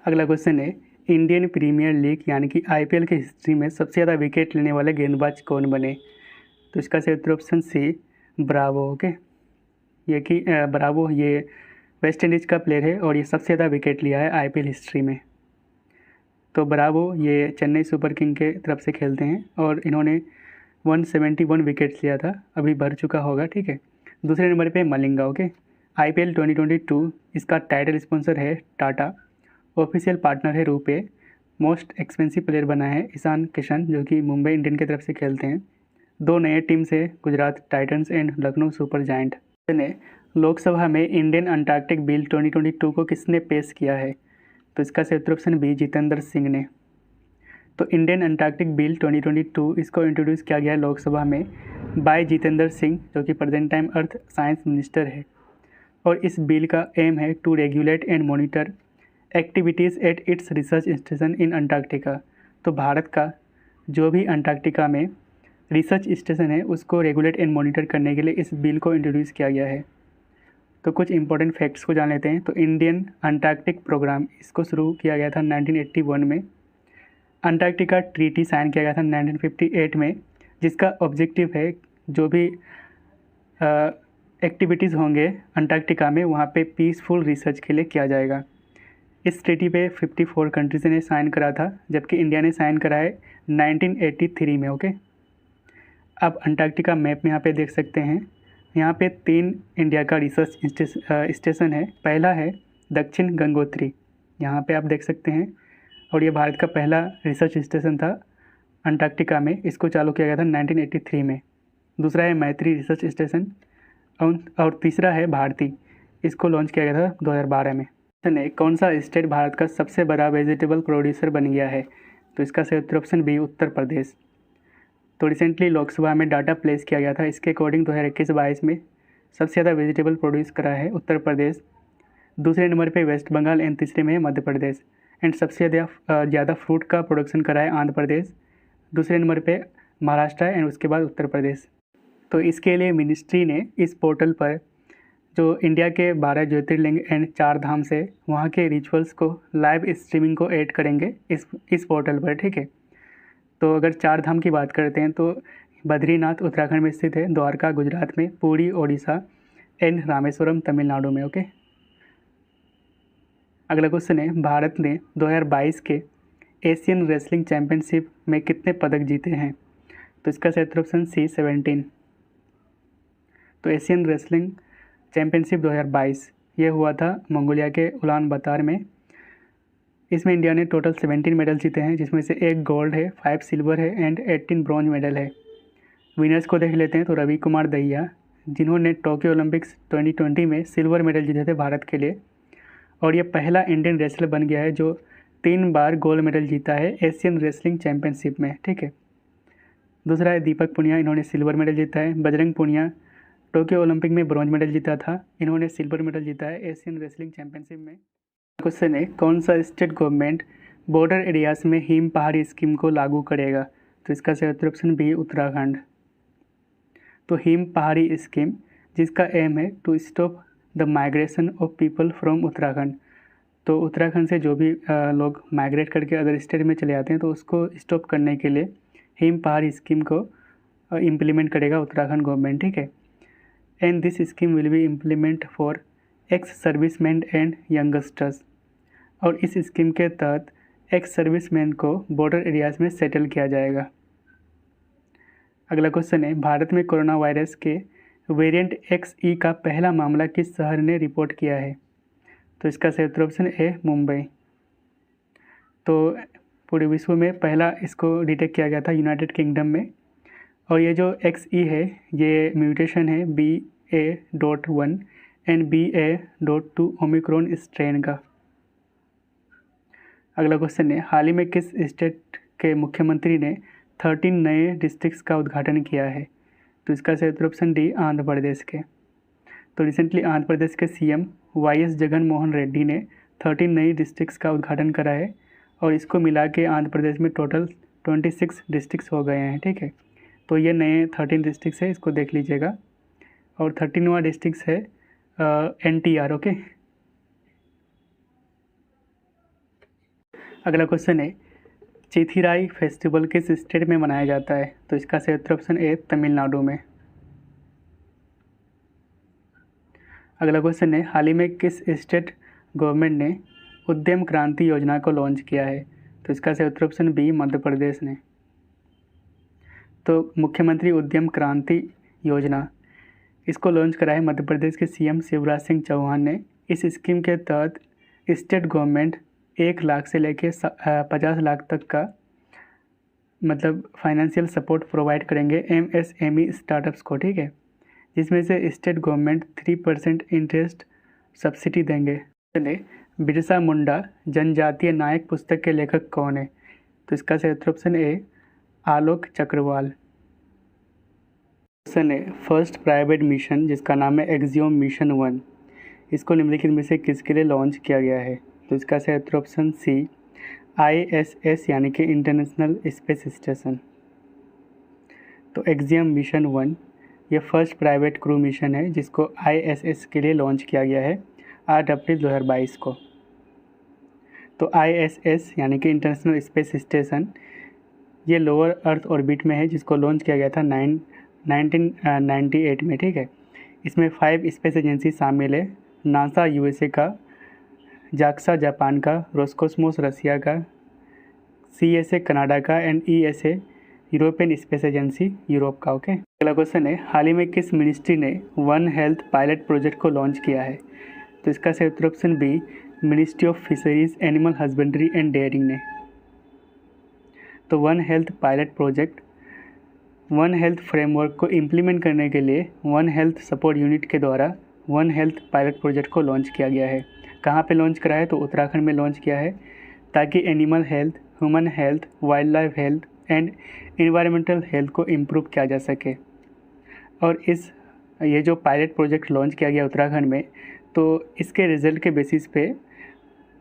अगला क्वेश्चन है, इंडियन प्रीमियर लीग यानी कि आईपीएल की हिस्ट्री में सबसे ज़्यादा विकेट लेने वाले गेंदबाज कौन बने? तो इसका सही उत्तर ऑप्शन सी ब्रावो। ओके, ये कि ब्रावो ये वेस्ट इंडीज़ का प्लेयर है और ये सबसे ज़्यादा विकेट लिया है आईपीएल हिस्ट्री में। तो ब्रावो ये चेन्नई सुपर किंग के तरफ से खेलते हैं और इन्होंने 171 विकेट्स लिया था, अभी भर चुका होगा। ठीक है, दूसरे नंबर पे मलिंगा। ओके, आईपीएल 2022 इसका टाइटल स्पॉन्सर है टाटा, ऑफिशियल पार्टनर है रूपे, मोस्ट एक्सपेंसिव प्लेयर बना है ईशान किशन जो कि मुंबई इंडियन की तरफ से खेलते हैं। 2 नए टीम्स है Gujarat Titans and Lucknow super giant ने। लोकसभा में इंडियन अंटार्कटिक बिल 2022 को किसने पेश किया है? तो इसका सही उत्तर ऑप्शन बी जितेंद्र सिंह ने। तो इंडियन अंटार्कटिक बिल 2022 इसको इंट्रोड्यूस किया गया है लोकसभा में बाय जितेंद्र सिंह जो कि present time earth science minister है। और इस बिल का एम है to regulate and monitor activities at its research station in Antarctica. तो भारत का जो भी अंटार्कटिका में रिसर्च स्टेशन है उसको रेगुलेट एंड मॉनिटर करने के लिए इस बिल को इंट्रोड्यूस किया गया है। तो कुछ इंपॉर्टेंट फैक्ट्स को जान लेते हैं। तो इंडियन अंटार्कटिक प्रोग्राम इसको शुरू किया गया था 1981 में। अंटार्कटिका ट्रीटी साइन किया गया था 1958 में, जिसका ऑब्जेक्टिव है जो भी एक्टिविटीज़ होंगे अंटार्कटिका में वहाँ पे पीसफुल रिसर्च के लिए किया जाएगा। इस ट्रीटी पे 54 कंट्रीज ने साइन करा था, जबकि इंडिया ने साइन करा है 1983 में। ओके, अब अंटार्कटिका मैप में यहाँ पे देख सकते हैं, यहाँ पे 3 इंडिया का रिसर्च स्टेशन है। पहला है दक्षिण गंगोत्री, यहाँ पे आप देख सकते हैं, और ये भारत का पहला रिसर्च स्टेशन था अंटार्कटिका में, इसको चालू किया गया था 1983 में। दूसरा है मैत्री रिसर्च स्टेशन और तीसरा है भारती, इसको लॉन्च किया गया था 2012 में। कौन सा स्टेट भारत का सबसे बड़ा वेजिटेबल प्रोड्यूसर बन गया है? तो इसका सही उत्तर ऑप्शन बी उत्तर प्रदेश। तो रिसेंटली लोकसभा में डाटा प्लेस किया गया था, इसके अकॉर्डिंग 2021-22 में सबसे ज़्यादा वेजिटेबल प्रोड्यूस करा है उत्तर प्रदेश, दूसरे नंबर पे वेस्ट बंगाल एंड तीसरे में है मध्य प्रदेश, एंड सबसे ज़्यादा फ्रूट का प्रोडक्शन करा है आंध्र प्रदेश, दूसरे नंबर पे महाराष्ट्र एंड उसके बाद उत्तर प्रदेश। तो इसके लिए मिनिस्ट्री ने इस पोर्टल पर जो इंडिया के 12 ज्योतिर्लिंग एंड 4 धाम से वहाँ के रिचुअल्स को लाइव स्ट्रीमिंग को ऐड करेंगे इस पोर्टल पर। ठीक है, तो अगर 4 धाम की बात करते हैं तो बद्रीनाथ उत्तराखंड में स्थित है, द्वारका गुजरात में, पुरी ओडिशा एंड रामेश्वरम तमिलनाडु में। ओके, अगला क्वेश्चन है, भारत ने 2022 के एशियन रेसलिंग चैम्पियनशिप में कितने पदक जीते हैं? तो इसका सही उत्तर ऑप्शन सी 17। तो एशियन रेसलिंग चैम्पियनशिप 2022 ये हुआ था मंगोलिया के उलान बातर में। इसमें इंडिया ने टोटल 17 मेडल जीते हैं, जिसमें से 1 गोल्ड है, 5 सिल्वर है एंड 18 ब्रॉन्ज मेडल है। विनर्स को देख लेते हैं। तो रवि कुमार दहिया, जिन्होंने टोक्यो ओलंपिक्स 2020 में सिल्वर मेडल जीते थे भारत के लिए, और ये पहला इंडियन रेसलर बन गया है जो 3 बार गोल्ड मेडल जीता है एशियन रेसलिंग चैम्पियनशिप में। ठीक है, दूसरा है दीपक पुनिया, इन्होंने सिल्वर मेडल जीता है। बजरंग पुनिया टोक्यो ओलंपिक में ब्रॉन्ज मेडल जीता था, इन्होंने सिल्वर मेडल जीता है एशियन रेसलिंग चैम्पियनशिप में। क्वेश्चन है, कौन सा स्टेट गवर्नमेंट बॉर्डर एरियाज में हिम पहाड़ी स्कीम को लागू करेगा? तो इसका सही उत्तर ऑप्शन बी उत्तराखंड। तो हिम पहाड़ी स्कीम जिसका एम है to stop the migration of people from Uttarakhand. तो उत्तराखंड से जो भी लोग माइग्रेट करके अदर स्टेट में चले जाते हैं तो उसको स्टॉप करने के लिए हिम पहाड़ी स्कीम को इम्प्लीमेंट करेगा उत्तराखंड गवर्नमेंट। ठीक है, and this scheme will be implement for ex serviceman and youngsters. और इस स्कीम के तहत एक्स सर्विसमैन को बॉर्डर एरियाज में सेटल किया जाएगा। अगला क्वेश्चन है, भारत में कोरोना वायरस के वेरिएंट XE का पहला मामला किस शहर ने रिपोर्ट किया है? तो इसका सही उत्तर ऑप्शन ए मुंबई। तो पूरे विश्व में पहला इसको डिटेक्ट किया गया था यूनाइटेड किंगडम में, और ये जो XE है ये म्यूटेशन है BA.1 and BA.2 Omicron strain का। अगला क्वेश्चन है, हाल ही में किस स्टेट के मुख्यमंत्री ने 13 नए डिस्ट्रिक्ट्स का उद्घाटन किया है? तो इसका सही उत्तर ऑप्शन डी आंध्र प्रदेश के। तो रिसेंटली आंध्र प्रदेश के CM YS जगन मोहन रेड्डी ने 13 नई डिस्ट्रिक्ट्स का उद्घाटन करा है, और इसको मिला के आंध्र प्रदेश में टोटल 26 डिस्ट्रिक्ट्स हो गए हैं। ठीक है, तो ये नए 13 डिस्ट्रिक्ट्स है, इसको देख लीजिएगा। और 13वां डिस्ट्रिक्ट है NTR। ओके, अगला क्वेश्चन है चिथिराई फेस्टिवल किस स्टेट में मनाया जाता है? तो इसका सही उत्तर ऑप्शन ए तमिलनाडु में। अगला क्वेश्चन है हाल ही में किस स्टेट गवर्नमेंट ने उद्यम क्रांति योजना को लॉन्च किया है? तो इसका सही उत्तर ऑप्शन बी मध्य प्रदेश ने। तो मुख्यमंत्री उद्यम क्रांति योजना इसको लॉन्च करा है मध्य प्रदेश के सीएम शिवराज सिंह चौहान ने। इस स्कीम के तहत स्टेट गवर्नमेंट 1 लाख से लेकर 50 लाख तक का मतलब फाइनेंशियल सपोर्ट प्रोवाइड करेंगे एमएसएमई स्टार्टअप्स को, ठीक है, जिसमें से स्टेट गवर्नमेंट 3% इंटरेस्ट सब्सिडी देंगे। बिरसा मुंडा जनजातीय नायक पुस्तक के लेखक कौन है? तो इसका सही उत्तर option A Alok Chakrawal. Question है फर्स्ट प्राइवेट मिशन जिसका नाम है एक्सियोम मिशन 1 इसको निम्नलिखित में से किसके लिए लॉन्च किया गया है? तो इसका सही उत्तर ऑप्शन सी ISS यानी कि इंटरनेशनल स्पेस स्टेशन। तो एक्सियोम मिशन 1 ये फर्स्ट प्राइवेट क्रू मिशन है जिसको ISS के लिए लॉन्च किया गया है 8 अप्रैल 2022 को। तो ISS यानी कि इंटरनेशनल स्पेस स्टेशन ये लोअर अर्थ ऑर्बिट में है जिसको लॉन्च किया गया था 1998 में, ठीक है। इसमें 5 स्पेस एजेंसी शामिल है, नासा USA का, जाक्सा जापान का, रोस्कोस्मोस रसिया का, CSA कनाडा का and ESA European Space Agency Europe का, ओके। अगला क्वेश्चन है हाल ही में किस मिनिस्ट्री ने वन हेल्थ पायलट प्रोजेक्ट को लॉन्च किया है? तो इसका सही उत्तर option B ministry of fisheries animal husbandry and dairying ने। तो one health pilot project one health framework को इम्प्लीमेंट करने के लिए वन हेल्थ सपोर्ट यूनिट के द्वारा वन हेल्थ पायलट प्रोजेक्ट को लॉन्च किया गया है। कहाँ पे लॉन्च करा है? तो उत्तराखंड में लॉन्च किया है ताकि animal health, human health, wild life health and environmental health को इम्प्रूव किया जा सके। और ये जो पायलट प्रोजेक्ट लॉन्च किया गया उत्तराखंड में, तो इसके रिजल्ट के बेसिस पे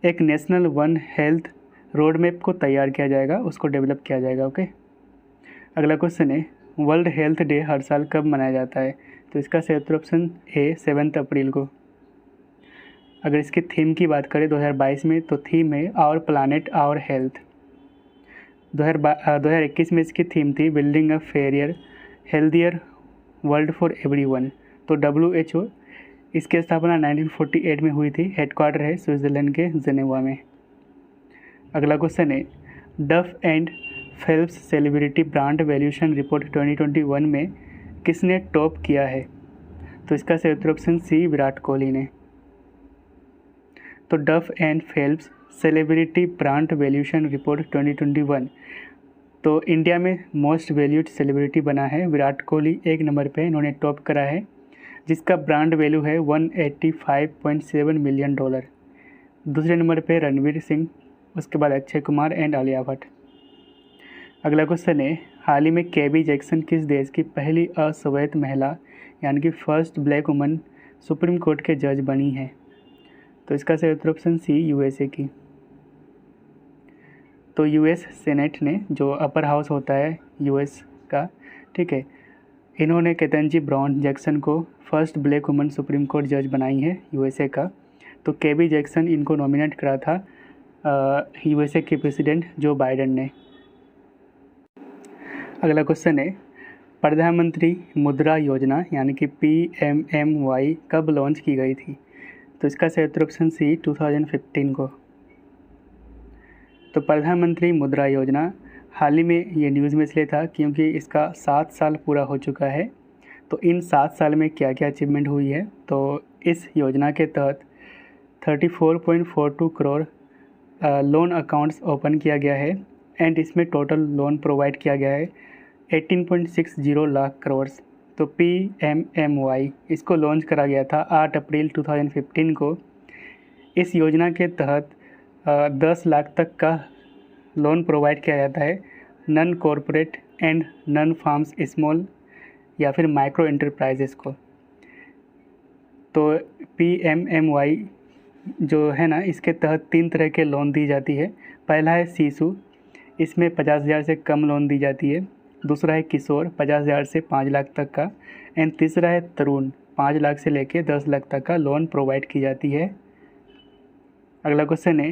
एक national one health road map को तैयार किया जाएगा, उसको डेवलप किया जाएगा, ओके। अगला क्वेश्चन है वर्ल्ड हेल्थ डे हर साल कब मनाया जाता है? तो इसका सही उत्तर ऑप्शन ए 7 अप्रैल को। अगर इसकी थीम की बात करें 2022 में, तो थीम है आवर प्लानेट आवर हेल्थ। 2021 में इसकी थीम थी building a fair healthier world for everyone. तो WHO इसकी स्थापना 1948 में हुई थी, हेडक्वार्टर है स्विट्ज़रलैंड के जेनेवा में। अगला क्वेश्चन है डफ and Phelps celebrity brand valuation report 2021 में किसने टॉप किया है? तो इसका सही उत्तर ऑप्शन सी विराट कोहली ने। तो डफ and Phelps celebrity brand valuation report 2021 तो इंडिया में मोस्ट वैल्यूड सेलिब्रिटी बना है विराट कोहली, 1 नंबर पे इन्होंने टॉप करा है, जिसका ब्रांड वैल्यू है $185.7 मिलियन। दूसरे नंबर पे रणवीर सिंह, उसके बाद अक्षय कुमार एंड आलिया भट्ट। अगला क्वेश्चन है हाल ही में केबी जैक्सन किस देश की पहली अश्वेत महिला यानी कि first black woman supreme court के जज बनी है? तो इसका सही उत्तर ऑप्शन सी USA की। तो US सेनेट ने, जो अपर हाउस होता है US का, ठीक है, इन्होंने केतनजी ब्राउन जैक्सन को first black woman supreme court जज बनाई है USA का। तो केबी जैक्सन इनको नॉमिनेट करा था USA के प्रेसिडेंट जो बाइडेन ने। अगला क्वेश्चन है प्रधानमंत्री मुद्रा योजना यानी कि PMMY कब लॉन्च की गई थी? तो इसका सही उत्तर ऑप्शन सी 2015 को। तो प्रधानमंत्री मुद्रा योजना हाल ही में ये न्यूज़ में इसलिए था क्योंकि इसका 7 साल पूरा हो चुका है। तो इन 7 साल में क्या क्या अचीवमेंट हुई है? तो इस योजना के तहत 34.42 करोड़ लोन अकाउंट्स ओपन किया गया है एंड इसमें टोटल लोन प्रोवाइड किया गया है 18.60 लाख करोड़। तो PMMY इसको लॉन्च करा गया था 8 अप्रैल 2015 को। इस योजना के तहत 10 लाख तक का लोन प्रोवाइड किया जाता है non corporate and non farms small या फिर माइक्रो एंटरप्राइजेस को। तो PMMY जो है ना, इसके तहत 3 तरह के लोन दी जाती है। पहला है शिशु, इसमें 50,000 से कम लोन दी जाती है। दूसरा है किशोर, 50,000 से 5 लाख तक का। एंड तीसरा है तरुण, 5 लाख से लेकर 10 लाख तक का लोन प्रोवाइड की जाती है। अगला क्वेश्चन है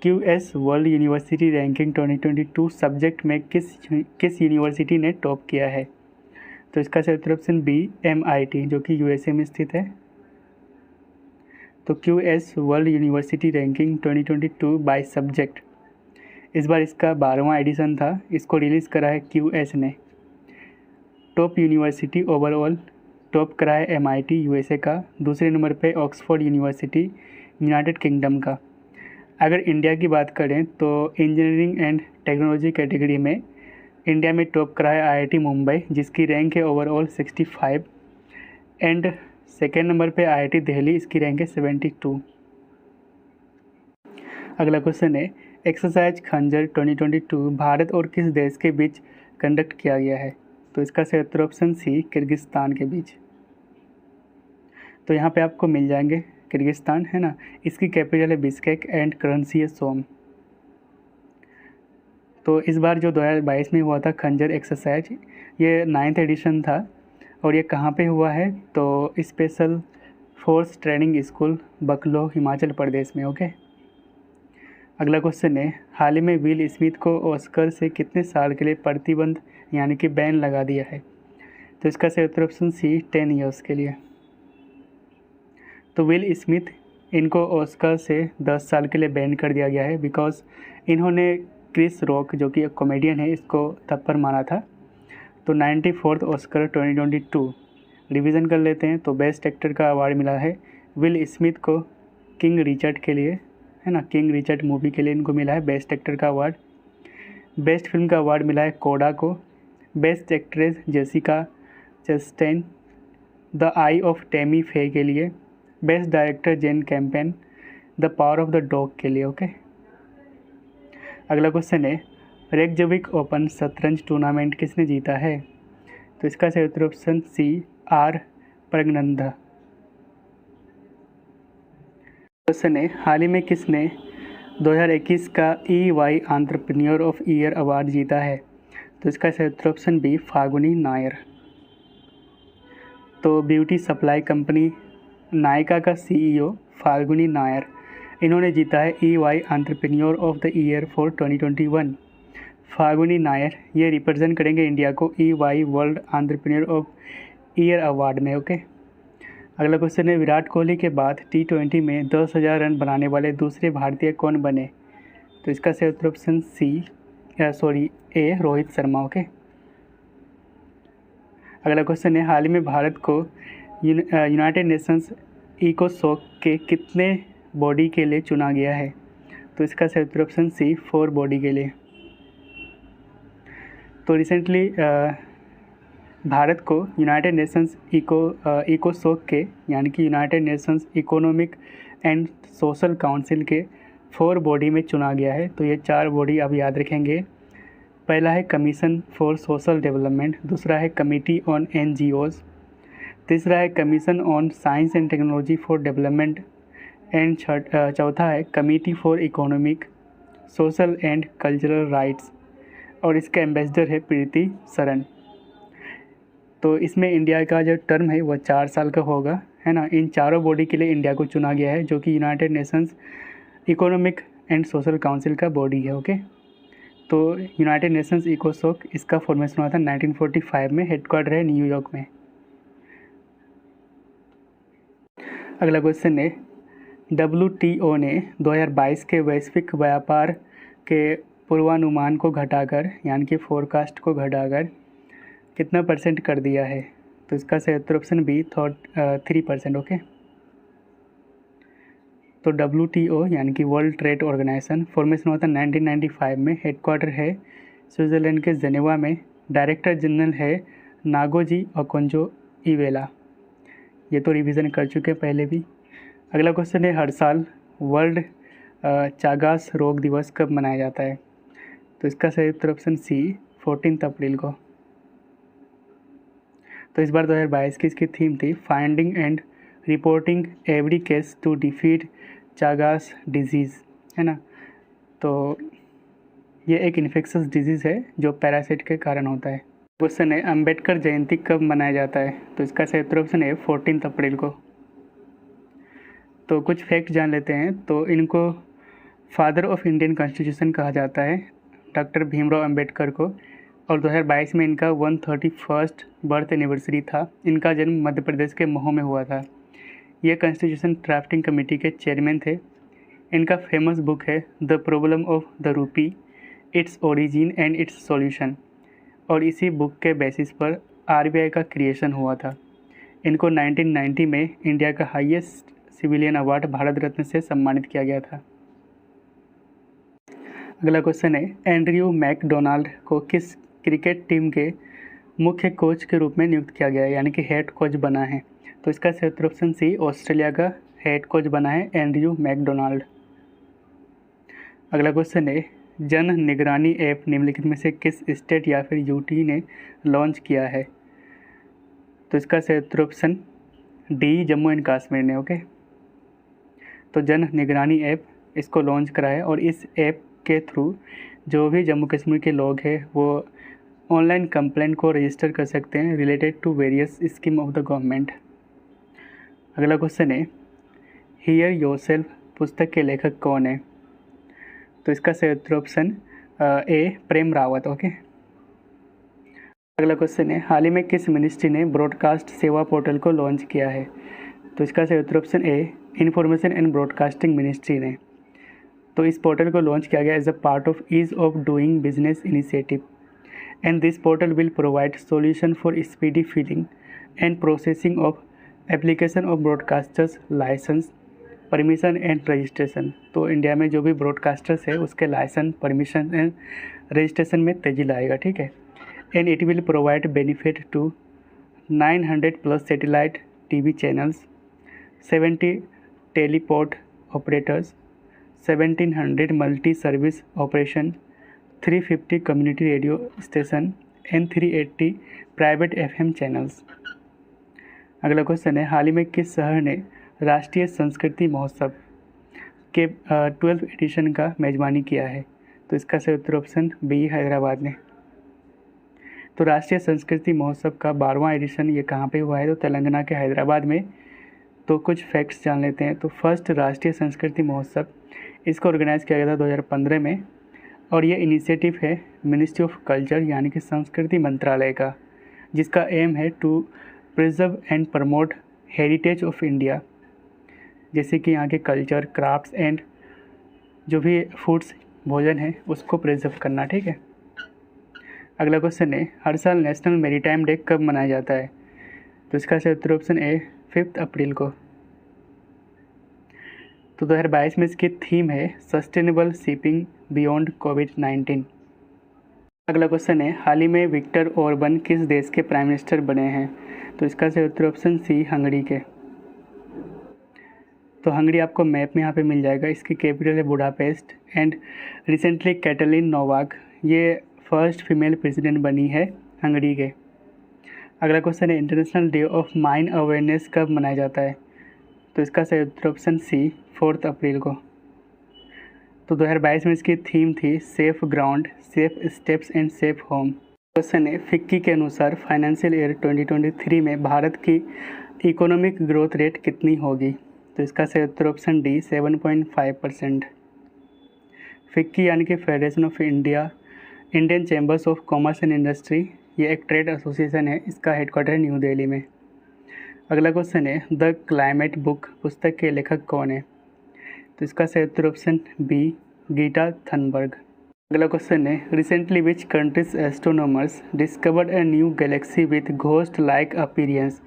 QS world university ranking 2022 subject में किस यूनिवर्सिटी ने टॉप किया है? तो इसका सही उत्तर ऑप्शन बी MIT, जो कि USA में स्थित है। तो QS world university ranking 2022 by subject, इस बार इसका 12वां एडिशन था। इसको रिलीज़ करा है QS ने। टॉप यूनिवर्सिटी ओवरऑल टॉप करा है MIT USA का। दूसरे नंबर पे ऑक्सफोर्ड यूनिवर्सिटी यूनाइटेड किंगडम का। अगर इंडिया की बात करें तो इंजीनियरिंग एंड टेक्नोलॉजी कैटेगरी में इंडिया में टॉप करा है IIT मुंबई, जिसकी रैंक है ओवरऑल 65। एंड सेकेंड नंबर पे IIT दिल्ली, इसकी रैंक है 72। अगला क्वेश्चन है, एक्सरसाइज खंजर 2022 भारत और किस देश के बीच कंडक्ट किया गया है? तो इसका सही उत्तर ऑप्शन सी किर्गिस्तान के बीच। तो यहाँ पे आपको मिल जाएंगे किर्गिस्तान, है ना। इसकी कैपिटल है बिश्केक एंड करेंसी है सोम। तो इस बार जो 2022 में हुआ था खंजर एक्सरसाइज, ये 9th एडिशन था। और ये कहाँ पे हुआ है? तो स्पेशल फोर्स ट्रेनिंग स्कूल बकलो, हिमाचल प्रदेश में। ओके। अगला क्वेश्चन है, हाल ही में विल स्मिथ को ऑस्कर से कितने साल के लिए प्रतिबंध यानी कि बैन लगा दिया है? तो इसका सही उत्तर ऑप्शन सी 10 ईयर्स के लिए। तो विल स्मिथ, इनको ऑस्कर से 10 साल के लिए बैन कर दिया गया है बिकॉज इन्होंने क्रिस रॉक, जो कि एक कॉमेडियन है, इसको थप्पड़ मारा था। तो 94th ऑस्कर 2022 रिवीजन कर लेते हैं। तो बेस्ट एक्टर का अवार्ड मिला है विल स्मिथ को किंग रिचर्ड के लिए, है ना। किंग रिचर्ड मूवी के लिए इनको मिला है बेस्ट एक्टर का अवार्ड। बेस्ट फिल्म का अवार्ड मिला है कोडा को। Best actress Jessica Chastain the eye of Tammy Faye के लिए। Best director Jane Campion the power of the dog के लिए। ओके। अगला क्वेश्चन है, रेकजविक ओपन शतरंज टूर्नामेंट किसने जीता है? तो इसका सही उत्तर option C R Praggnanandhaa. Question है, हाल ही में किसने 2021 का EY entrepreneur of year award जीता है? तो इसका सही उत्तर ऑप्शन बी फागुनी नायर। तो ब्यूटी सप्लाई कंपनी नायका का CEO फाल्गुनी नायर, इन्होंने जीता है EY entrepreneur of the year for 2021। Falguni Nair ये रिप्रेजेंट करेंगे इंडिया को EY world entrepreneur of year award में। ओके। अगला क्वेश्चन है, विराट कोहली के बाद T20 में 10,000 रन बनाने वाले दूसरे भारतीय कौन बने? तो इसका सही उत्तर option A Rohit Sharma. Okay. अगला क्वेश्चन है, हाल ही में भारत को यूनाइटेड नेशंस इकोसॉक के कितने बॉडी के लिए चुना गया है? तो इसका सही उत्तर ऑप्शन सी 4 बॉडी के लिए। तो रिसेंटली भारत को यूनाइटेड नेशंस इकोसॉक के यानी कि United Nations economic and social council के 4 बॉडी में चुना गया है। तो ये 4 बॉडी आप याद रखेंगे। पहला है कमीशन फॉर सोशल डेवलपमेंट, दूसरा है कमिटी ऑन NGOs, तीसरा है commission on science and technology for development and चौथा है committee for economic social and cultural rights, और इसका एम्बेसडर है प्रीति सरन। तो इसमें इंडिया का जो टर्म है वो 4 साल का होगा, है ना। इन चारों बॉडी के लिए इंडिया को चुना गया है, जो कि United Nations economic and social council का बॉडी है। ओके। तो यूनाइटेड नेशंस इकोसॉक, इसका फॉर्मेशन हुआ था 1945 में, हेडक्वार्टर है न्यूयॉर्क में। अगला क्वेश्चन है, WTO ने 2022 के वैश्विक व्यापार के पूर्वानुमान को घटाकर यानी कि फोरकास्ट को घटाकर कितना % कर दिया है? तो इसका सही उत्तर ऑप्शन बी 3%। ओके। तो WTO यानी कि वर्ल्ड ट्रेड ऑर्गेनाइजेशन फॉर्मेशन हुआ था 1995 में, हेडक्वार्टर है स्विट्ज़रलैंड के जेनेवा में, डायरेक्टर जनरल है नागोजी ओकोंजो इवेला। ये तो रिवीजन कर चुके हैं पहले भी। अगला क्वेश्चन है, हर साल वर्ल्ड चागास रोग दिवस कब मनाया जाता है? तो इसका सही उत्तर ऑप्शन सी 14 अप्रैल को। तो इस बार 2022 की इसकी थीम थी finding and reporting every case to defeat Chagas disease, है ना। तो ये एक इन्फेक्शस डिजीज़ है जो पैरासाइट के कारण होता है। क्वेश्चन है, अंबेडकर जयंती कब मनाया जाता है? तो इसका सही उत्तर ऑप्शन है 14 अप्रैल को। तो कुछ फैक्ट जान लेते हैं। तो इनको फादर ऑफ इंडियन कॉन्स्टिट्यूशन कहा जाता है डॉक्टर भीमराव अंबेडकर को, और 2022 में इनका 131st बर्थ एनिवर्सरी था। इनका जन्म मध्य प्रदेश के महो में हुआ था। ये कॉन्स्टिट्यूशन ड्राफ्टिंग कमेटी के चेयरमैन थे। इनका फेमस बुक है the problem of the rupee, its origin and it's solution, और इसी बुक के बेसिस पर आरबीआई का क्रिएशन हुआ था। इनको 1990 में इंडिया का highest civilian award Bharat Ratna से सम्मानित किया गया था। अगला क्वेश्चन है, एंड्रयू मैकडोनाल्ड को किस क्रिकेट टीम के मुख्य कोच के रूप में नियुक्त किया गया है, यानी कि हेड कोच बना है? तो इसका सही उत्तर ऑप्शन सी, ऑस्ट्रेलिया का हेड कोच बना है एंड्रयू मैकडोनाल्ड। अगला क्वेश्चन है, जन निगरानी ऐप निम्नलिखित में से किस स्टेट या फिर यूटी ने लॉन्च किया है? तो इसका सही उत्तर option D, Jammu and Kashmir ने। ओके, तो जन निगरानी ऐप इसको लॉन्च करा है, और इस ऐप के थ्रू जो भी जम्मू कश्मीर के लोग हैं वो ऑनलाइन कंप्लेंट को रजिस्टर कर सकते हैं related to various scheme of the government. अगला क्वेश्चन है, हियर योरसेल्फ पुस्तक के लेखक कौन है? तो इसका सही उत्तर option A, Prem Rawat. Okay, अगला क्वेश्चन है, हाल ही में किस मिनिस्ट्री ने ब्रॉडकास्ट सेवा पोर्टल को लॉन्च किया है? तो इसका सही उत्तर option A, information and broadcasting ministry ने। तो इस पोर्टल को लॉन्च किया गया as a part of ease of doing business initiative, and this portal will provide solution for speedy filing and processing of application of broadcasters licence, permission and registration. तो इंडिया में जो भी ब्रॉडकास्टर्स है उसके लाइसेंस, परमिशन एंड रजिस्ट्रेशन में तेजी लाएगा। ठीक है, and it will provide benefit to 900+ satellite TV channels, 70 teleport operators, 1700 multi service operation, 350 community radio station and 380 private FM channels. अगला क्वेश्चन है, हाल ही में किस शहर ने राष्ट्रीय संस्कृति महोत्सव के 12th एडिशन का मेजबानी किया है? तो इसका सही उत्तर ऑप्शन बी, हैदराबाद ने। तो राष्ट्रीय संस्कृति महोत्सव का 12वां एडिशन ये कहाँ पे हुआ है? तो तेलंगाना के हैदराबाद में। तो कुछ फैक्ट्स जान लेते हैं। तो फर्स्ट राष्ट्रीय संस्कृति महोत्सव इसको ऑर्गेनाइज़ किया गया था 2015 में, और ये इनिशिएटिव है मिनिस्ट्री ऑफ कल्चर यानी कि संस्कृति मंत्रालय का, जिसका एम है to preserve and promote heritage of India, जैसे कि यहाँ के कल्चर, क्राफ्ट्स एंड जो भी फूड्स, भोजन है उसको प्रिजर्व करना। ठीक है, अगला क्वेश्चन है, हर साल नेशनल मैरीटाइम डे कब मनाया जाता है? तो इसका सही उत्तर ऑप्शन ए, 5 अप्रैल को। तो 2022 में इसकी थीम है सस्टेनेबल शिपिंग बियॉन्ड कोविड-19। अगला क्वेश्चन है, हाल ही में विक्टर ओरबन किस देश के प्राइम मिनिस्टर बने हैं? तो इसका सही उत्तर ऑप्शन सी, हंगरी के। तो हंगरी आपको मैप में यहाँ पे मिल जाएगा। इसकी कैपिटल है Budapest, and recently Katalin Novak ये फर्स्ट फीमेल प्रेसिडेंट बनी है हंगरी के। अगला क्वेश्चन है, international day of mine awareness कब मनाया जाता है? तो इसका सही उत्तर ऑप्शन सी, 4 अप्रैल को। तो 2022 में इसकी थीम थी safe ground, safe steps and safe home. Question है, फिक्की के अनुसार फाइनेंशियल ईयर 2023 में भारत की इकोनॉमिक ग्रोथ रेट कितनी होगी? तो इसका सही उत्तर ऑप्शन डी, 7.5%। फिक्की यानी कि federation of Indian chambers of commerce and industry, ये एक ट्रेड एसोसिएशन है। इसका हेडक्वार्टर न्यू दिल्ली में। अगला क्वेश्चन है, द क्लाइमेट बुक पुस्तक के लेखक कौन है? तो इसका सही उत्तर ऑप्शन बी, गीटा थनबर्ग। अगला क्वेश्चन है, recently which countries astronomers discovered a new Galaxy with ghost like appearance,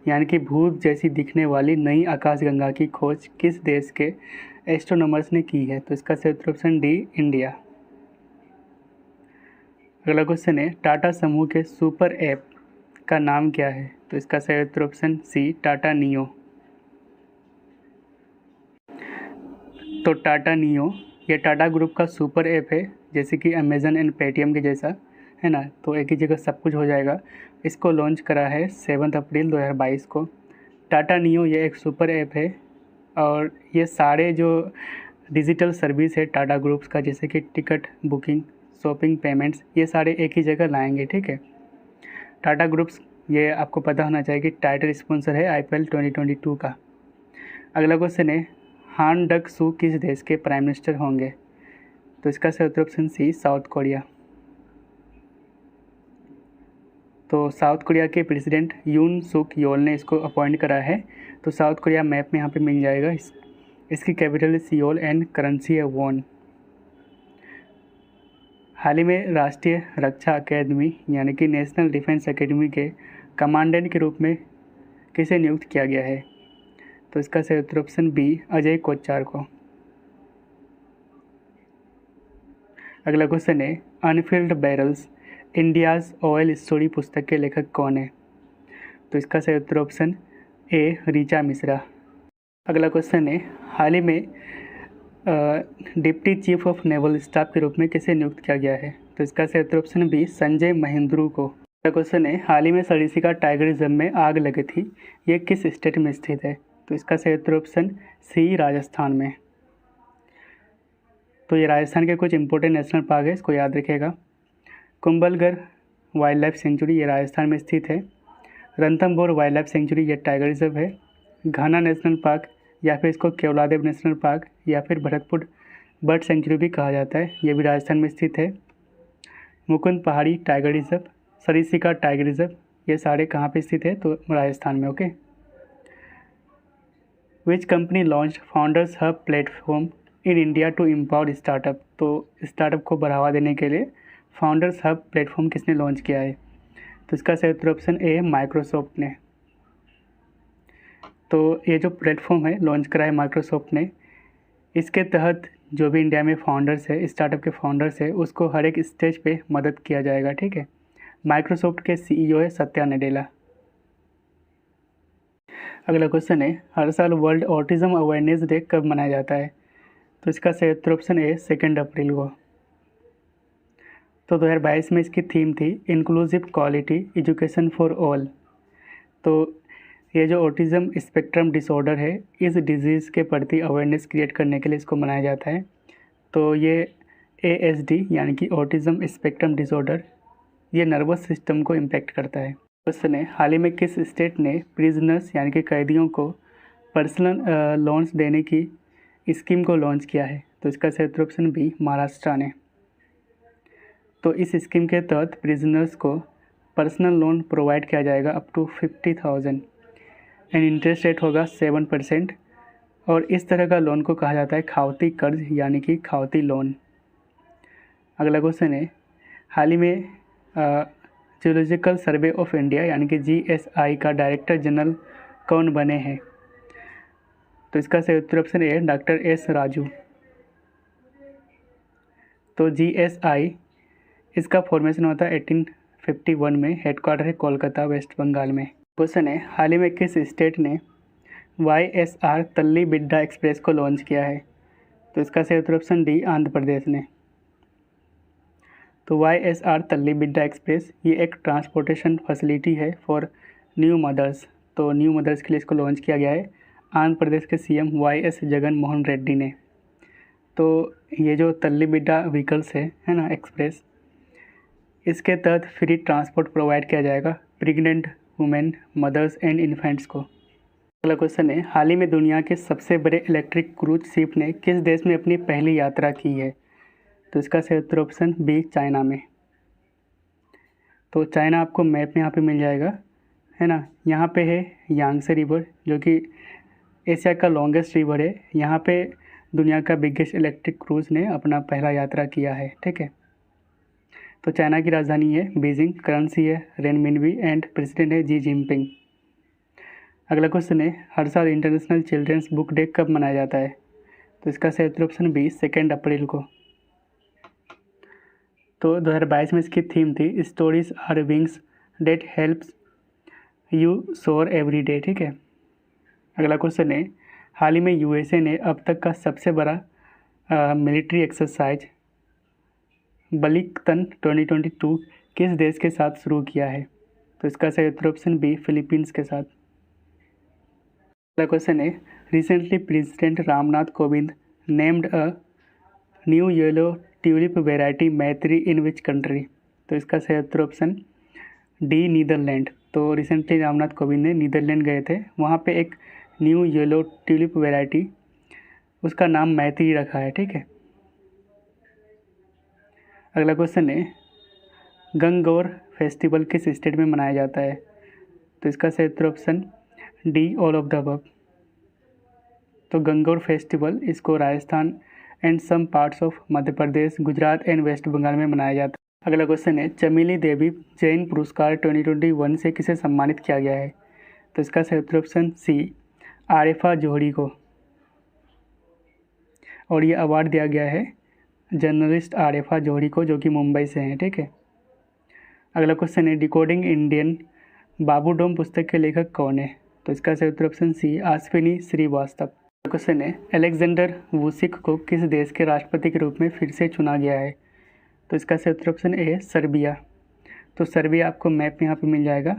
यानी कि भूत जैसी दिखने वाली नई आकाशगंगा की खोज किस देश के एस्ट्रोनॉमर्स ने की है? तो इसका सही उत्तर ऑप्शन डी, इंडिया। अगला क्वेश्चन है, टाटा समूह के सुपर ऐप का नाम क्या है? तो इसका सही उत्तर ऑप्शन सी, टाटा नियो। तो टाटा नियो ये टाटा ग्रुप का सुपर ऐप है, जैसे कि अमेज़न एंड पेटीएम के जैसा है ना, तो एक ही जगह सब कुछ हो जाएगा। इसको लॉन्च करा है 7 अप्रैल 2022 को। टाटा नियो ये एक सुपर ऐप है, और ये सारे जो डिजिटल सर्विस है टाटा ग्रुप्स का, जैसे कि टिकट बुकिंग, शॉपिंग, पेमेंट्स, ये सारे एक ही जगह लाएंगे। ठीक है, टाटा ग्रुप्स ये आपको पता होना चाहिए कि टाइटल स्पॉन्सर है IPL 2022 का। अगला क्वेश्चन है, हान डक सू किस देश के प्राइम मिनिस्टर होंगे? तो इसका सही उत्तर ऑप्शन सी, साउथ कोरिया। तो साउथ कोरिया के प्रेसिडेंट यून सुक योल ने इसको अपॉइंट करा है। तो साउथ कोरिया मैप में यहाँ पे मिल जाएगा। इसकी कैपिटल है सियोल एंड करेंसी है वॉन। हाल ही में राष्ट्रीय रक्षा अकेडमी यानी कि नेशनल डिफेंस अकेडमी के कमांडेंट के रूप में किसे नियुक्त किया गया है? तो इसका सही उत्तर ऑप्शन बी, अजय कोच्चार को। अगला क्वेश्चन है, Anfield barrels India's oil story पुस्तक के लेखक कौन है? तो इसका सही उत्तर ऑप्शन ए, ऋचा मिश्रा। अगला क्वेश्चन है, हाल ही में deputy chief of naval staff के रूप में किसे नियुक्त किया गया है? तो इसका सही उत्तर ऑप्शन बी, संजय महेंद्रू को। अगला क्वेश्चन है, हाल ही में सरिस्का टाइगर रिजर्व में आग लगी थी, ये किस स्टेट में स्थित है? तो इसका सही उत्तर ऑप्शन सी, राजस्थान में। तो ये राजस्थान के कुछ इंपॉर्टेंट नेशनल पार्क है, इसको याद रखिएगा। कुंभलगढ़ वाइल्ड लाइफ सेंचुरी ये राजस्थान में स्थित है। रणथंभौर वाइल्ड लाइफ सेंचुरी ये टाइगर रिजर्व है। घाना नेशनल पार्क या फिर इसको केवलादेव नेशनल पार्क या फिर भरतपुर बर्ड सेंचुरी भी कहा जाता है, ये भी राजस्थान में स्थित है। Mukund Pahadi tiger reserve, Sariska tiger reserve, ये सारे कहाँ पे स्थित है? तो राजस्थान में। Okay. Which company launch founders hub platform in India to empower startup? तो स्टार्टअप को बढ़ावा देने के लिए फाउंडर्स हब प्लेटफॉर्म किसने लॉन्च किया है? तो इसका सही उत्तर ऑप्शन ए, माइक्रोसॉफ्ट ने। तो ये जो प्लेटफॉर्म है लॉन्च करा है माइक्रोसॉफ्ट ने, इसके तहत जो भी इंडिया में फाउंडर्स है, स्टार्टअप के फाउंडर्स है, उसको हर एक स्टेज पे मदद किया जाएगा। ठीक है। माइक्रोसॉफ्ट के सीईओ है सत्या नडेला। अगला क्वेश्चन है, हर साल वर्ल्ड ऑटिज्म अवेयरनेस डे कब मनाया जाता है? तो इसका सही उत्तर ऑप्शन ए, 2 अप्रैल को। तो 2022 में इसकी थीम थी inclusive quality education for all. तो ये जो ऑटिज़म स्पेक्ट्रम डिसऑर्डर है, इस डिजीज़ के प्रति अवेयरनेस क्रिएट करने के लिए इसको मनाया जाता है। तो ये ASD यानी कि ऑटिज़म स्पेक्ट्रम डिसऑर्डर, ये नर्वस सिस्टम को इम्पेक्ट करता है। क्वेश्चन है, हाल ही में किस स्टेट ने प्रिजनर्स यानी कि कैदियों को पर्सनल लोन्स देने की स्कीम को लॉन्च किया है? तो इसका सही उत्तर ऑप्शन बी, महाराष्ट्र ने। तो इस स्कीम के तहत प्रिजनर्स को पर्सनल लोन प्रोवाइड किया जाएगा up to 50,000 and interest rate होगा 7%। और इस तरह का लोन को कहा जाता है खावती कर्ज यानी कि खावती लोन। अगला क्वेश्चन है, हाल ही में जियोलॉजिकल सर्वे ऑफ इंडिया यानी कि GSI का डायरेक्टर जनरल कौन बने हैं? तो इसका सही उत्तर option A, doctor S Raju. तो GSI इसका फॉर्मेशन होता है 1851 में, हेडक्वार्टर है कोलकाता, वेस्ट बंगाल में। क्वेश्चन है, हाल ही में किस स्टेट ने YSR तल्ली बिड्डा एक्सप्रेस को लॉन्च किया है? तो इसका सही उत्तर ऑप्शन डी, आंध्र प्रदेश ने। तो YSR तल्ली बिड्डा एक्सप्रेस ये एक ट्रांसपोर्टेशन फैसिलिटी है फॉर न्यू मदर्स। तो न्यू मदर्स के लिए इसको लॉन्च किया गया है आंध्र प्रदेश के CM YS जगन मोहन रेड्डी ने। तो ये जो तल्ली बिड्डा व्हीकल्स है ना एक्सप्रेस, इसके तहत फ्री ट्रांसपोर्ट प्रोवाइड किया जाएगा pregnant women, mothers and infants को। अगला क्वेश्चन है, हाल ही में दुनिया के सबसे बड़े इलेक्ट्रिक क्रूज शिप ने किस देश में अपनी पहली यात्रा की है? तो इसका सही उत्तर ऑप्शन बी, चाइना में। तो चाइना आपको मैप में यहाँ पे मिल जाएगा, है ना। यहाँ पे है यांगसे रिवर जो कि एशिया का लॉन्गेस्ट रिवर है। यहाँ पे दुनिया का बिगेस्ट इलेक्ट्रिक क्रूज ने अपना पहला यात्रा किया है। ठीक है। तो चाइना की राजधानी है बीजिंग, करेंसी है रेनमिनबी एंड प्रेसिडेंट है जी जिनपिंग। अगला क्वेश्चन है, हर साल इंटरनेशनल चिल्ड्रंस बुक डे कब मनाया जाता है? तो इसका सही उत्तर ऑप्शन बी, 2 अप्रैल को। तो 2022 में इसकी थीम थी stories are wings that helps you soar every day. ठीक है। अगला क्वेश्चन है, हाल ही में USA ने अब तक का सबसे बड़ा मिलिट्री एक्सरसाइज बलिकतन 2022 किस देश के साथ शुरू किया है? तो इसका सही उत्तर ऑप्शन बी, फिलीपींस के साथ। अगला क्वेश्चन है, recently president Ramnath Kovind named a new yellow tulip variety मैत्री इन विच कंट्री? तो इसका सही उत्तर ऑप्शन डी, नीदरलैंड। तो रिसेंटली रामनाथ कोविंद ने नीदरलैंड गए थे, वहाँ पे एक न्यू येलो ट्यूलिप वेराइटी उसका नाम मैत्री रखा है, ठीक है। अगला क्वेश्चन है, गंगौर फेस्टिवल किस स्टेट में मनाया जाता है? तो इसका सही उत्तर option D, all of the above. तो गंगौर फेस्टिवल इसको Rajasthan and some parts of Madhya Pradesh, Gujarat and West Bengal में मनाया जाता है। अगला क्वेश्चन है, चमेली देवी जैन पुरस्कार 2021 से किसे सम्मानित किया गया है? तो इसका सही उत्तर ऑप्शन सी, आरिफा जोहरी को। और ये अवार्ड दिया गया है जर्नलिस्ट आरिफा जोहरी को, जो कि मुंबई से हैं, ठीक है। अगला क्वेश्चन है, डिकोडिंग इंडियन बाबू डोम पुस्तक के लेखक कौन है? तो इसका सही उत्तर option C, Ashwini Srivastava. Question है, अलेक्जेंडर वुसिक को किस देश के राष्ट्रपति के रूप में फिर से चुना गया है? तो इसका सही उत्तर ऑप्शन ए, सर्बिया। तो सर्बिया आपको मैप यहाँ पे मिल जाएगा,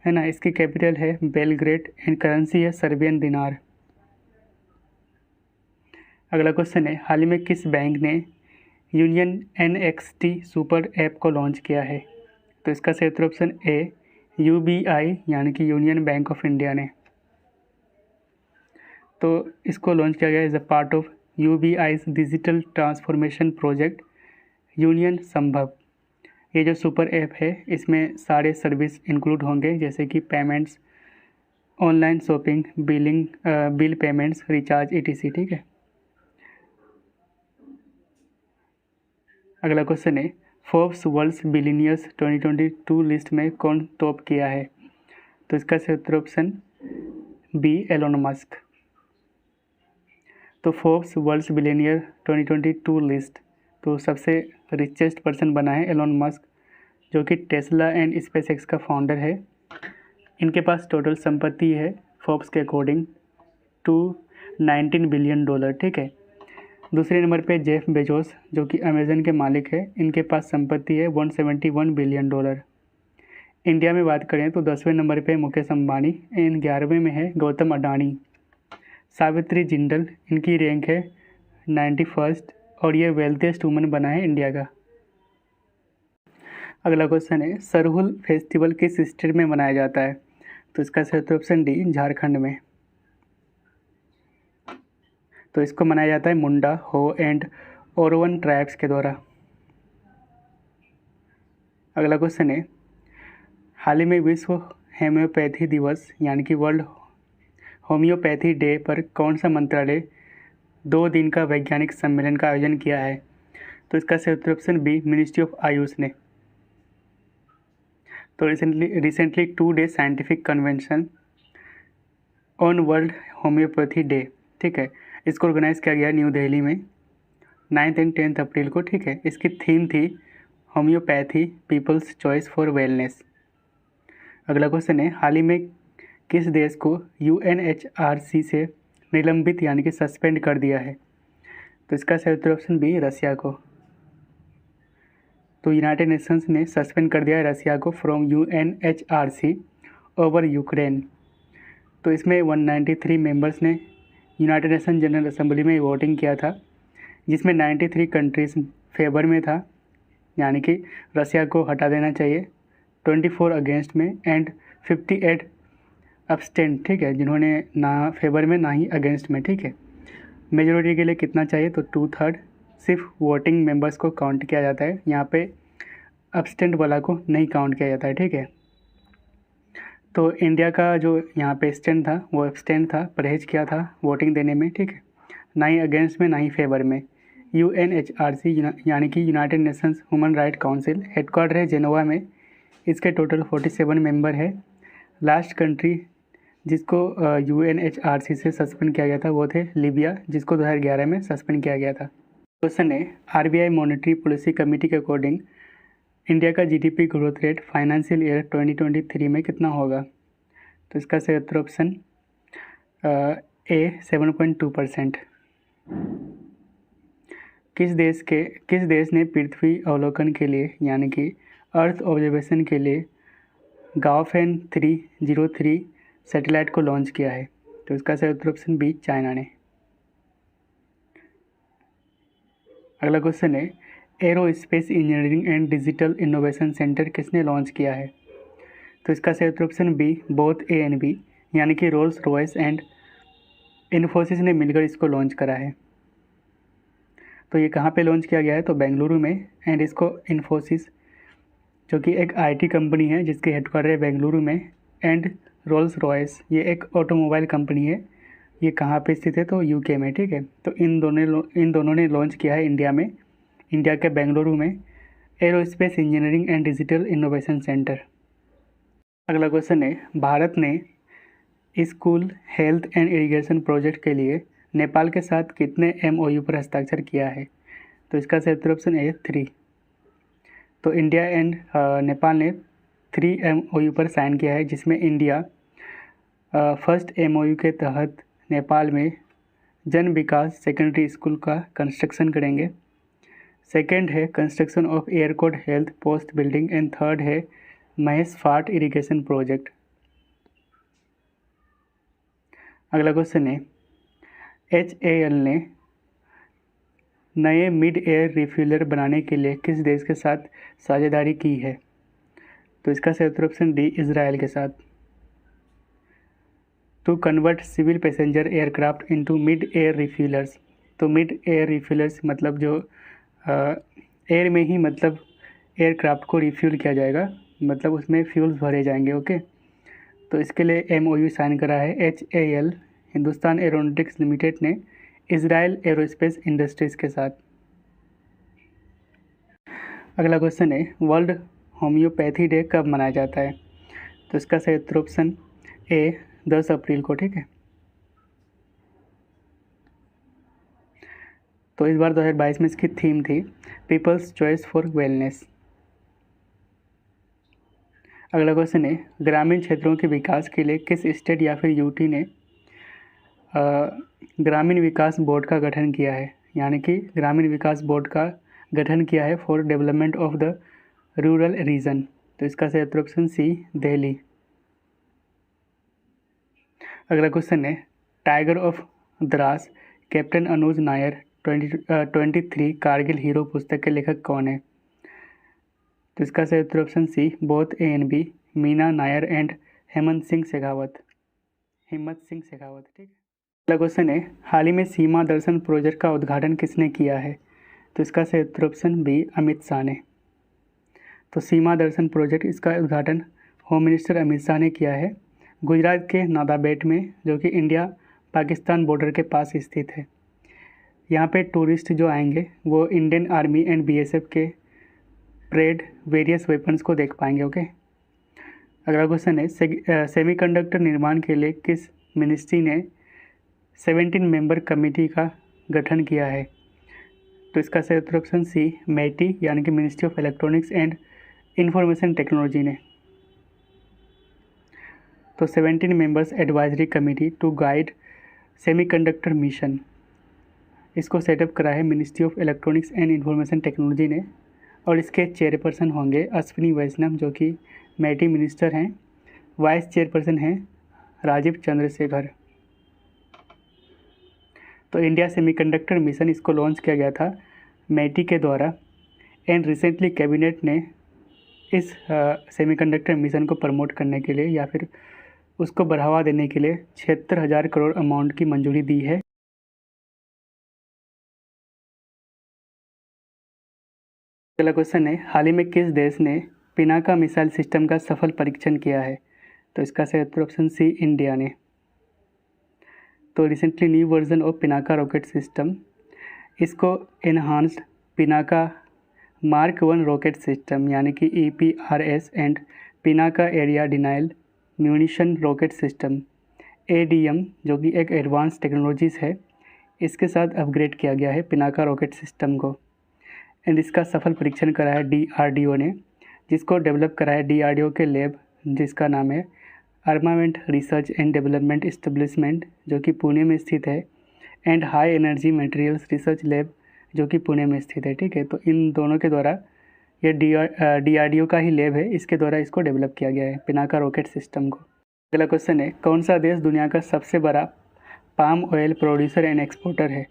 है ना। इसकी कैपिटल है बेलग्रेड एंड करेंसी है सर्बियन दिनार। अगला क्वेश्चन है, हाल ही में किस बैंक ने यूनियन NXT सुपर ऐप को लॉन्च किया है? तो इसका सही उत्तर ऑप्शन ए, UBI यानी कि यूनियन बैंक ऑफ इंडिया ने। तो इसको लॉन्च किया गया as a part of UBI's digital transformation project union Sambhav. ये जो सुपर ऐप है इसमें सारे सर्विस इंक्लूड होंगे, जैसे कि payments, online shopping, bill payments, recharge ETC, ठीक है। अगला क्वेश्चन है, फोर्ब्स वर्ल्ड्स बिलियनियर्स 2022 लिस्ट में कौन टॉप किया है? तो इसका सही उत्तर ऑप्शन बी, एलोन मस्क। तो फोर्ब्स वर्ल्ड्स बिलियनियर 2022 लिस्ट, तो सबसे रिचेस्ट पर्सन बना है एलोन मस्क, जो कि टेस्ला एंड स्पेसएक्स का फाउंडर है। इनके पास टोटल संपत्ति है फोर्ब्स के अकॉर्डिंग $219 बिलियन, ठीक है। दूसरे नंबर पे जेफ बेजोस, जो कि अमेजन के मालिक है, इनके पास संपत्ति है $171 बिलियन। इंडिया में बात करें तो 10वें नंबर पे मुकेश अंबानी एंड 11वें में है गौतम अडानी। सावित्री जिंदल, इनकी रैंक है 91st और ये वेल्थिएस्ट वुमन बना है इंडिया का। अगला क्वेश्चन है, सरहुल फेस्टिवल किस स्टेट में मनाया जाता है? तो इसका सही उत्तर ऑप्शन डी, झारखंड में। तो इसको मनाया जाता है मुंडा, हो एंड ओरवन ट्राइब्स के द्वारा। अगला क्वेश्चन है, हाल ही में विश्व होम्योपैथी दिवस यानी कि वर्ल्ड होम्योपैथी डे पर कौन सा मंत्रालय 2 दिन का वैज्ञानिक सम्मेलन का आयोजन किया है? तो इसका सही उत्तर option B, ministry of AYUSH ने। तो recently 2 day scientific convention on world homoeopathy day, ठीक है, इसको ऑर्गेनाइज किया गया न्यू दिल्ली में 9 एंड 10 अप्रैल को, ठीक है। इसकी थीम थी homeopathy people's choice for wellness. अगला क्वेश्चन है, हाल ही में किस देश को UNHRC से निलंबित यानी कि सस्पेंड कर दिया है? तो इसका सही उत्तर ऑप्शन बी, रसिया को। तो यूनाइटेड नेशंस ने सस्पेंड कर दिया है रसिया को फ्रॉम UNHRC ओवर यूक्रेन। तो इसमें 193 मेंबर्स ने यूनाइटेड नेशन जनरल असेंबली में वोटिंग किया था, जिसमें 93 कंट्रीज फेवर में था, यानी कि रसिया को हटा देना चाहिए, 24 अगेंस्ट में एंड 58 अब्सटेंड, ठीक है, जिन्होंने ना फेवर में ना ही अगेंस्ट में, ठीक है। मेजोरिटी के लिए कितना चाहिए? तो 2/3 सिर्फ वोटिंग मेंबर्स को काउंट किया जाता है, यहाँ पे अब्सटेंट वाला को नहीं काउंट किया जाता है, ठीक है। तो इंडिया का जो यहाँ पे स्टैंड था वो एब्सटेंट था, परहेज किया था वोटिंग देने में, ठीक है, ना ही अगेंस्ट में ना ही फेवर में। UNHRC यानी कि United Nations human right council headquarter है जेनोवा में। इसके टोटल 47 मेंबर है। लास्ट कंट्री जिसको UNHRC से सस्पेंड किया गया था वो थे लीबिया, जिसको 2011 में सस्पेंड किया गया था। क्वेश्चन है, RBI मॉनेटरी पॉलिसी कमेटी के अकॉर्डिंग इंडिया का GDP growth rate financial year 2023 में कितना होगा? तो इसका सही उत्तर ऑप्शन ए, 7.2%। किस देश ने पृथ्वी अवलोकन के लिए यानी कि अर्थ ऑब्जर्वेशन के लिए गाओफेन 303 सैटेलाइट को लॉन्च किया है? तो इसका सही उत्तर ऑप्शन बी, चाइना ने। अगला क्वेश्चन है, aerospace engineering and digital innovation centre किसने लॉन्च किया है? तो इसका सही उत्तर option B, both A and B, यानी कि रोल्स रॉयस एंड इन्फोसिस ने मिलकर इसको लॉन्च करा है। तो ये कहाँ पे लॉन्च किया गया है? तो बेंगलुरु में। एंड इसको इन्फोसिस जो कि एक आईटी कंपनी है जिसके हेडक्वार्टर है बेंगलुरु में, एंड रोल्स रॉयस ये एक ऑटोमोबाइल कंपनी है, ये कहाँ पे स्थित है? तो यूके में, ठीक है। तो इन दोनों ने लॉन्च किया है इंडिया में, इंडिया के बेंगलुरु में, aerospace engineering and digital innovation centre. अगला क्वेश्चन है, भारत ने school health and irrigation project के लिए नेपाल के साथ कितने MOU पर हस्ताक्षर किया है? तो इसका सही ऑप्शन है 3। तो इंडिया एंड नेपाल ने 3 MOU पर साइन किया है, जिसमें इंडिया फर्स्ट MOU के तहत नेपाल में जन विकास सेकेंडरी स्कूल का कंस्ट्रक्शन करेंगे। सेकेंड है कंस्ट्रक्शन ऑफ एयरकोड health post building, and third है महेश फाट इरिगेशन प्रोजेक्ट। अगला क्वेश्चन है, HAL ने नए मिड एयर रिफ्यूलर बनाने के लिए किस देश के साथ साझेदारी की है? तो इसका सही ऑप्शन डी, इजराइल के साथ। To convert civil passenger aircraft into mid air refuellers. तो मिड एयर रिफ्यूलर्स मतलब जो एयर में ही मतलब एयरक्राफ्ट को रिफ्यूल किया जाएगा, मतलब उसमें फ्यूल्स भरे जाएंगे, ओके। तो इसके लिए MOU साइन करा है HAL हिंदुस्तान एरोनॉटिक्स लिमिटेड ने इजराइल एरोस्पेस इंडस्ट्रीज़ के साथ। अगला क्वेश्चन है, वर्ल्ड होम्योपैथी डे कब मनाया जाता है? तो इसका सही ऑप्शन ए 10 अप्रैल को, ठीक है। तो इस बार 2022 में इसकी थीम थी पीपल्स चॉइस फॉर वेलनेस। अगला क्वेश्चन है, ग्रामीण क्षेत्रों के विकास के लिए किस स्टेट या फिर यूटी ने ग्रामीण विकास बोर्ड का गठन किया है? यानी कि ग्रामीण विकास बोर्ड का गठन किया है for development of the rural region. तो इसका सही ऑप्शन सी, दिल्ली। अगला क्वेश्चन है, tiger of Dras captain Anuj Nayyar 23 Kargil hero पुस्तक के लेखक कौन है? तो इसका सही option C, both A and B, Meena Nair and Hemant Singh Shekhawat, ठीक है। अगला क्वेश्चन है, हाल ही में सीमा दर्शन प्रोजेक्ट का उद्घाटन किसने किया है? तो इसका सही ऑप्शन बी, अमित शाह ने। तो सीमा दर्शन प्रोजेक्ट, इसका उद्घाटन होम मिनिस्टर अमित शाह ने किया है गुजरात के नादाबेट में, जो कि इंडिया पाकिस्तान बॉर्डर के पास स्थित है। यहाँ पे टूरिस्ट जो आएंगे वो इंडियन आर्मी एंड BSF के परेड वेरियस वेपन्स को देख पाएंगे, ओके। अगला क्वेश्चन है, सेमीकंडक्टर निर्माण के लिए किस मिनिस्ट्री ने 17 मेंबर कमेटी का गठन किया है? तो इसका सही ऑप्शन सी, METI यानी कि ministry of electronics and information technology ने। तो 17 members advisory committee to guide semiconductor mission, इसको सेटअप करा है ministry of electronics and information technology ने, और इसके चेयरपर्सन होंगे अश्विनी वैष्णव जो कि METI मिनिस्टर हैं। वाइस चेयरपर्सन हैं राजीव चंद्रशेखर। तो इंडिया सेमीकंडक्टर मिशन, इसको लॉन्च किया गया था METI के द्वारा, एंड रिसेंटली कैबिनेट ने इस सेमीकंडक्टर मिशन को प्रमोट करने के लिए या फिर उसको बढ़ावा देने के लिए 76,000 करोड़ अमाउंट की मंजूरी दी है। अगला क्वेश्चन है, हाल ही में किस देश ने पिनाका मिसाइल सिस्टम का सफल परीक्षण किया है? तो इसका सही ऑप्शन सी, इंडिया ने। तो recently new version of Pinaka rocket system, इसको enhanced Pinaka mark 1 rocket system यानी कि EPRS and Pinaka area denial munition rocket system ADM, जो कि एक एडवांस टेक्नोलॉजीज़ है, इसके साथ अपग्रेड किया गया है पिनाका रॉकेट सिस्टम को, एंड इसका सफल परीक्षण करा है DRDO ने, जिसको डेवलप करा है DRDO के लैब, जिसका नाम है armament research and development establishment, जो कि पुणे में स्थित है, and high energy materials research lab, जो कि पुणे में स्थित है, ठीक है। तो इन दोनों के द्वारा ये DRDO का ही लैब है, इसके द्वारा इसको डेवलप किया गया है पिनाका रॉकेट सिस्टम को। अगला क्वेश्चन है, कौन सा देश दुनिया का सबसे बड़ा palm oil producer and exporter है?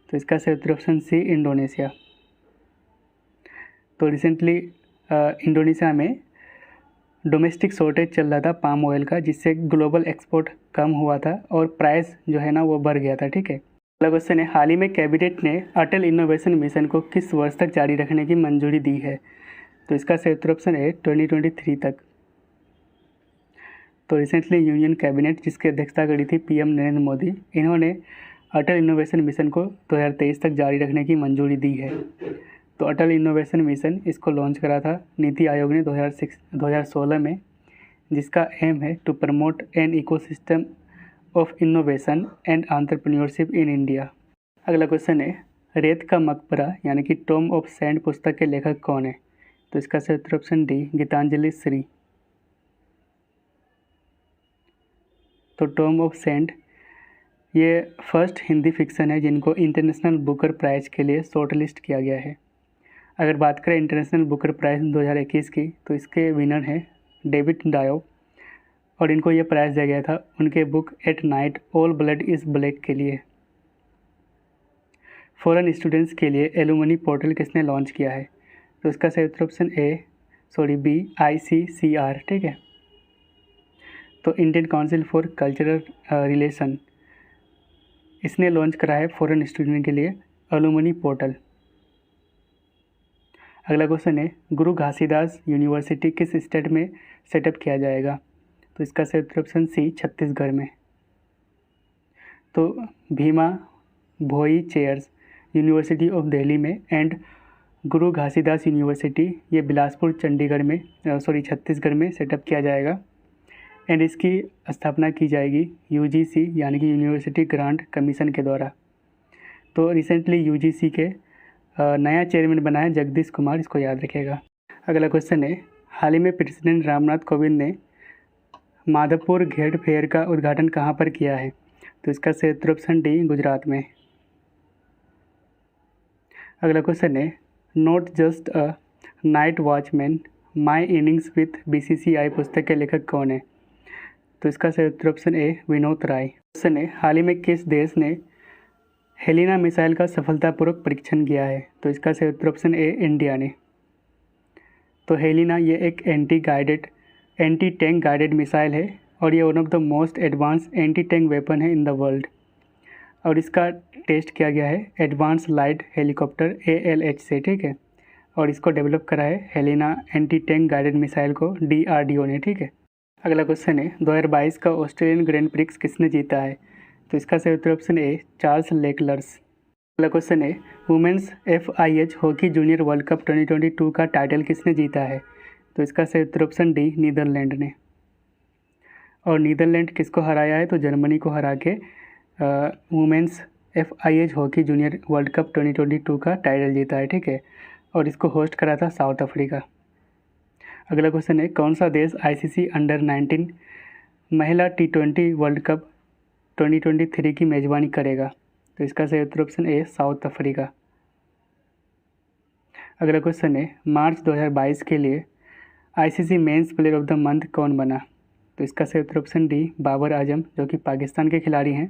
तो इसका सही ऑप्शन सी, डोमेस्टिक शॉर्टेज चल रहा था पाम ऑयल का, जिससे ग्लोबल एक्सपोर्ट कम हुआ था और प्राइस जो है ना वो बढ़ गया था। ठीक है। अगला क्वेश्चन है, हाल ही में कैबिनेट ने अटल इनोवेशन मिशन को किस वर्ष तक जारी रखने की मंजूरी दी है? तो इसका सही उत्तर ऑप्शन है 2023 तक। तो रिसेंटली यूनियन कैबिनेट, जिसकी अध्यक्षता करी थी पीएम नरेंद्र मोदी, इन्होंने अटल इनोवेशन मिशन को 2023 तक जारी रखने की मंजूरी दी है। तो अटल इनोवेशन मिशन, इसको लॉन्च करा था नीति आयोग ने 2016 में, जिसका एम है to promote an ecosystem of innovation and entrepreneurship in India. अगला क्वेश्चन है, रेत का मकबरा यानी कि टॉम ऑफ सैंड पुस्तक के लेखक कौन है? तो इसका सही उत्तर ऑप्शन डी, गीतांजलि श्री। तो टॉम ऑफ सैंड ये फर्स्ट हिंदी फिक्सन है जिनको इंटरनेशनल बुकर प्राइज़ के लिए शॉर्ट लिस्ट किया गया है। अगर बात करें इंटरनेशनल बुकर प्राइज़ 2021 की, तो इसके विनर हैं डेविड डायो, और इनको ये प्राइज़ दिया गया था उनके book at night all blood is black के लिए। फॉरेन स्टूडेंट्स के लिए एलुमनी पोर्टल किसने लॉन्च किया है? तो इसका सही उत्तर ऑप्शन बी, ICCR। ठीक है। तो Indian council for cultural relation, इसने लॉन्च करा है फॉरेन स्टूडेंट के लिए एलुमनी पोर्टल। अगला क्वेश्चन है, गुरु घासीदास यूनिवर्सिटी किस स्टेट में सेटअप किया जाएगा? तो इसका सही उत्तर ऑप्शन सी, छत्तीसगढ़ में। तो भीमा भोई चेयर्स यूनिवर्सिटी ऑफ दिल्ली में एंड गुरु घासीदास यूनिवर्सिटी ये बिलासपुर छत्तीसगढ़ में सेटअप किया जाएगा एंड इसकी स्थापना की जाएगी UGC यानी कि यूनिवर्सिटी ग्रांट कमीशन के द्वारा। तो रिसेंटली UGC के नया चेयरमैन बना है जगदीश कुमार, इसको याद रखिएगा। अगला क्वेश्चन है, हाल ही में प्रेसिडेंट रामनाथ कोविंद ने माधवपुर घेट फेयर का उद्घाटन कहाँ पर किया है? तो इसका सही उत्तर ऑप्शन डी, गुजरात में। अगला क्वेश्चन है, not just a night watchman my innings with BCCI पुस्तक के लेखक कौन है? तो इसका सही उत्तर option A, Vinod Rai. Question है, हाल ही में किस देश ने हेलिना मिसाइल का सफलतापूर्वक परीक्षण किया है? तो इसका सही उत्तर ऑप्शन ए, इंडिया ने। तो हेलिना ये एक एंटी टैंक गाइडेड मिसाइल है और ये one of the most advance anti tank weapon है इन द वर्ल्ड, और इसका टेस्ट किया गया है एडवांस लाइट हेलीकॉप्टर ALH से। ठीक है। और इसको डेवलप करा है Helina anti tank guided missile को DRDO ने। ठीक है। अगला क्वेश्चन है, 2022 का ऑस्ट्रेलियन ग्रैंड प्रिक्स किसने जीता है? तो इसका सही उत्तर ऑप्शन ए, चार्ल्स लेकलर्स। अगला क्वेश्चन है, women's FIH hockey junior world cup 2022 का टाइटल किसने जीता है? तो इसका सही उत्तर ऑप्शन डी, नीदरलैंड ने। और नीदरलैंड किसको हराया है? तो जर्मनी को हरा के women's FIH hockey junior world cup 2022 का टाइटल जीता है। ठीक है। और इसको होस्ट करा था साउथ अफ्रीका। अगला क्वेश्चन है, कौन सा देश ICC अंडर-19 महिला T20 वर्ल्ड कप 2023 की मेज़बानी करेगा? तो इसका सही उत्तर ऑप्शन ए, साउथ अफ्रीका। अगला क्वेश्चन है, मार्च 2022 के लिए ICC men's player of the month कौन बना? तो इसका सही उत्तर ऑप्शन डी, बाबर आजम, जो कि पाकिस्तान के खिलाड़ी हैं।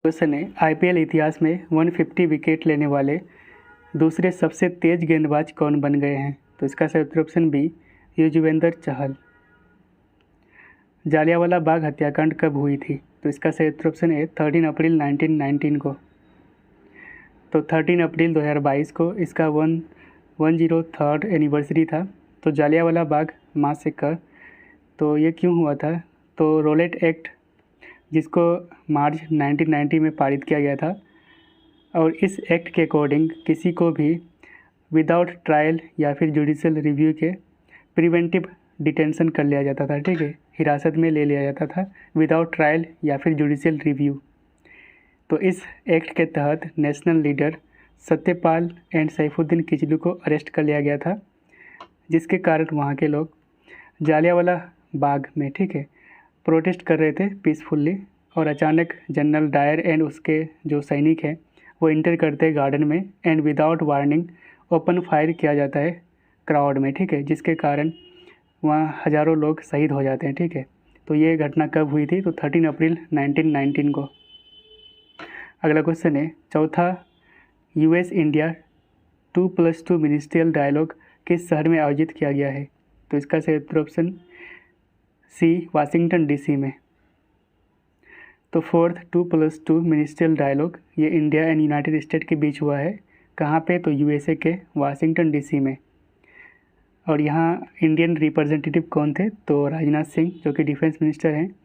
क्वेश्चन है, IPL इतिहास में 150 विकेट लेने वाले दूसरे सबसे तेज गेंदबाज कौन बन गए हैं? तो इसका सही उत्तर ऑप्शन बी, युजवेंद्र चहल। जालियांवाला बाग हत्याकांड कब हुई थी? तो इसका सही उत्तर ऑप्शन ए, 13 अप्रैल 1919 को। तो 13 अप्रैल 2022 को इसका 103rd एनिवर्सरी था। तो जालियांवाला बाग मैसेकर, तो ये क्यों हुआ था? तो रोलेट एक्ट, जिसको मार्च 1990 में पारित किया गया था, और इस एक्ट के अकॉर्डिंग किसी को भी विदाउट ट्रायल या फिर जुडिशियल रिव्यू के प्रिवेंटिव डिटेंशन कर लिया जाता था। ठीक है। हिरासत में ले लिया जाता था विदाउट ट्रायल या फिर जुडिशियल रिव्यू। तो इस एक्ट के तहत national leader Satyapal and Saifuddin Kitchlew को अरेस्ट कर लिया गया था, जिसके कारण वहाँ के लोग जालियांवाला बाग में, ठीक है, प्रोटेस्ट कर रहे थे पीसफुल्ली, और अचानक जनरल डायर एंड उसके जो सैनिक हैं वो इंटर करते हैं गार्डन में and without warning open fire किया जाता है क्राउड में। ठीक है। जिसके कारण वहाँ हज़ारों लोग शहीद हो जाते हैं। ठीक है। तो ये घटना कब हुई थी? तो 13 अप्रैल 1919 को। अगला क्वेश्चन है, चौथा US इंडिया 2+2 मिनिस्ट्रियल डायलॉग किस शहर में आयोजित किया गया है? तो इसका सही उत्तर ऑप्शन सी वाशिंगटन डीसी में। तो फोर्थ 2+2 मिनिस्ट्रियल डायलॉग ये इंडिया एंड यूनाइटेड स्टेट के बीच हुआ है। कहाँ पे? तो यूएसए के वाशिंगटन डीसी में। और यहाँ इंडियन रिप्रेजेंटेटिव कौन थे? तो राजनाथ सिंह जो कि डिफेंस मिनिस्टर हैं,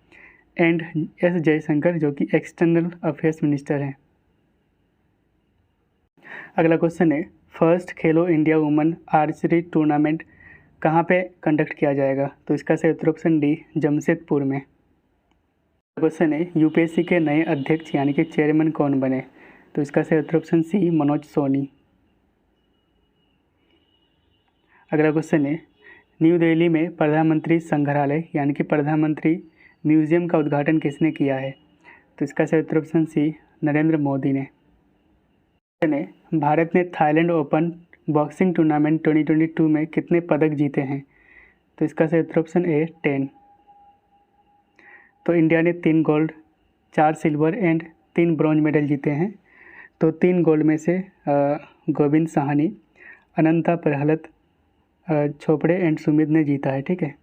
एंड एस जयशंकर जो कि एक्सटर्नल अफेयर्स मिनिस्टर हैं। अगला क्वेश्चन है, फर्स्ट खेलो इंडिया वुमेन आर्चरी टूर्नामेंट कहाँ पे कंडक्ट किया जाएगा? तो इसका सही उत्तर ऑप्शन डी जमशेदपुर में। क्वेश्चन है, यूपीएससी के नए अध्यक्ष यानी कि चेयरमैन कौन बने? तो इसका सही उत्तर ऑप्शन सी मनोज सोनी। अगला क्वेश्चन है, न्यू दिल्ली में प्रधानमंत्री संग्रहालय यानी कि प्रधानमंत्री म्यूजियम का उद्घाटन किसने किया है? तो इसका सही उत्तर ऑप्शन सी नरेंद्र मोदी ने। भारत ने थाईलैंड ओपन बॉक्सिंग टूर्नामेंट 2022 में कितने पदक जीते हैं? तो इसका सही उत्तर ऑप्शन ए 10। तो इंडिया ने 3 gold, 4 silver and 3 bronze medal जीते हैं। तो 3 गोल्ड में से गोविंद साहनी, अनंता प्रहलाद चोपड़े एंड सुमित ने जीता है। ठीक है।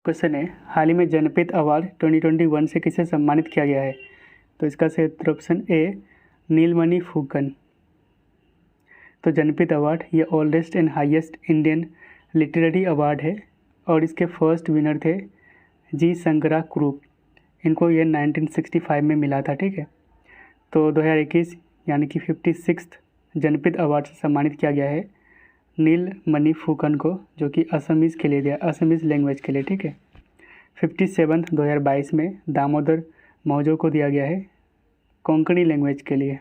क्वेश्चन है, हाल ही में जनपद अवार्ड 2021 से किसे सम्मानित किया गया है? तो इसका सही उत्तर ऑप्शन ए नीलमणि फुकन। तो जनपद अवार्ड ये oldest and highest Indian literary award है और इसके फर्स्ट विनर थे जी शंकरा कुरूप। इनको ये 1965 में मिला था। ठीक है। तो 2021 यानी कि 56th जनपद अवार्ड से सम्मानित किया गया है नीलमणि फुकन को, जो कि असमीज़ के लिए दिया, असमीज़ लैंग्वेज के लिए। ठीक है। 57th 2022 में दामोदर मौजो को दिया गया है कोंकणी लैंग्वेज के लिए।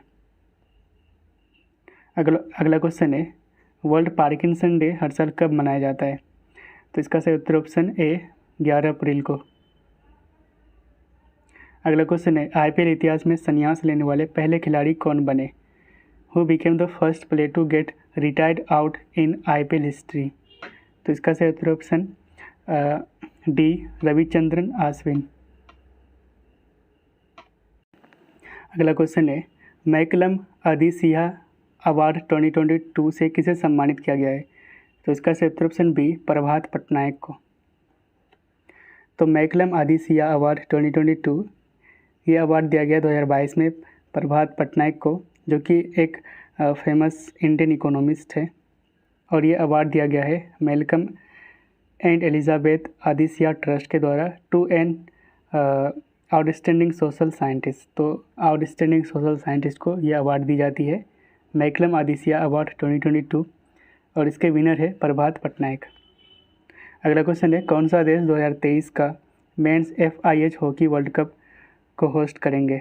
अगला क्वेश्चन है, वर्ल्ड पार्किंसन डे हर साल कब मनाया जाता है? तो इसका सही उत्तर ऑप्शन ए 11 अप्रैल को। अगला क्वेश्चन है, आईपीएल इतिहास में संन्यास लेने वाले पहले खिलाड़ी कौन बने? Who became the first player to get retired out in IPL history? तो इसका सही उत्तर ऑप्शन डी रविचंद्रन अश्विन। अगला क्वेश्चन है, मैकलम अधिसिया अवार्ड 2022 से किसे सम्मानित किया गया है? तो इसका सही उत्तर ऑप्शन बी प्रभात पटनायक को। तो मैकलम अधिसिया अवार्ड 2022 ये अवार्ड दिया गया 2022 में प्रभात पटनायक को, जो कि एक फेमस इंडियन इकोनॉमिस्ट है। और ये अवार्ड दिया गया है Malcolm and Elizabeth Adiseshiah trust के द्वारा to an outstanding social scientist. तो आउटस्टैंडिंग सोशल साइंटिस्ट को ये अवार्ड दी जाती है मैकलम अधिसिया अवार्ड 2022 और इसके विनर है प्रभात पटनायक। अगला क्वेश्चन है, कौन सा देश 2023 का men's FIH hockey world cup को होस्ट करेंगे?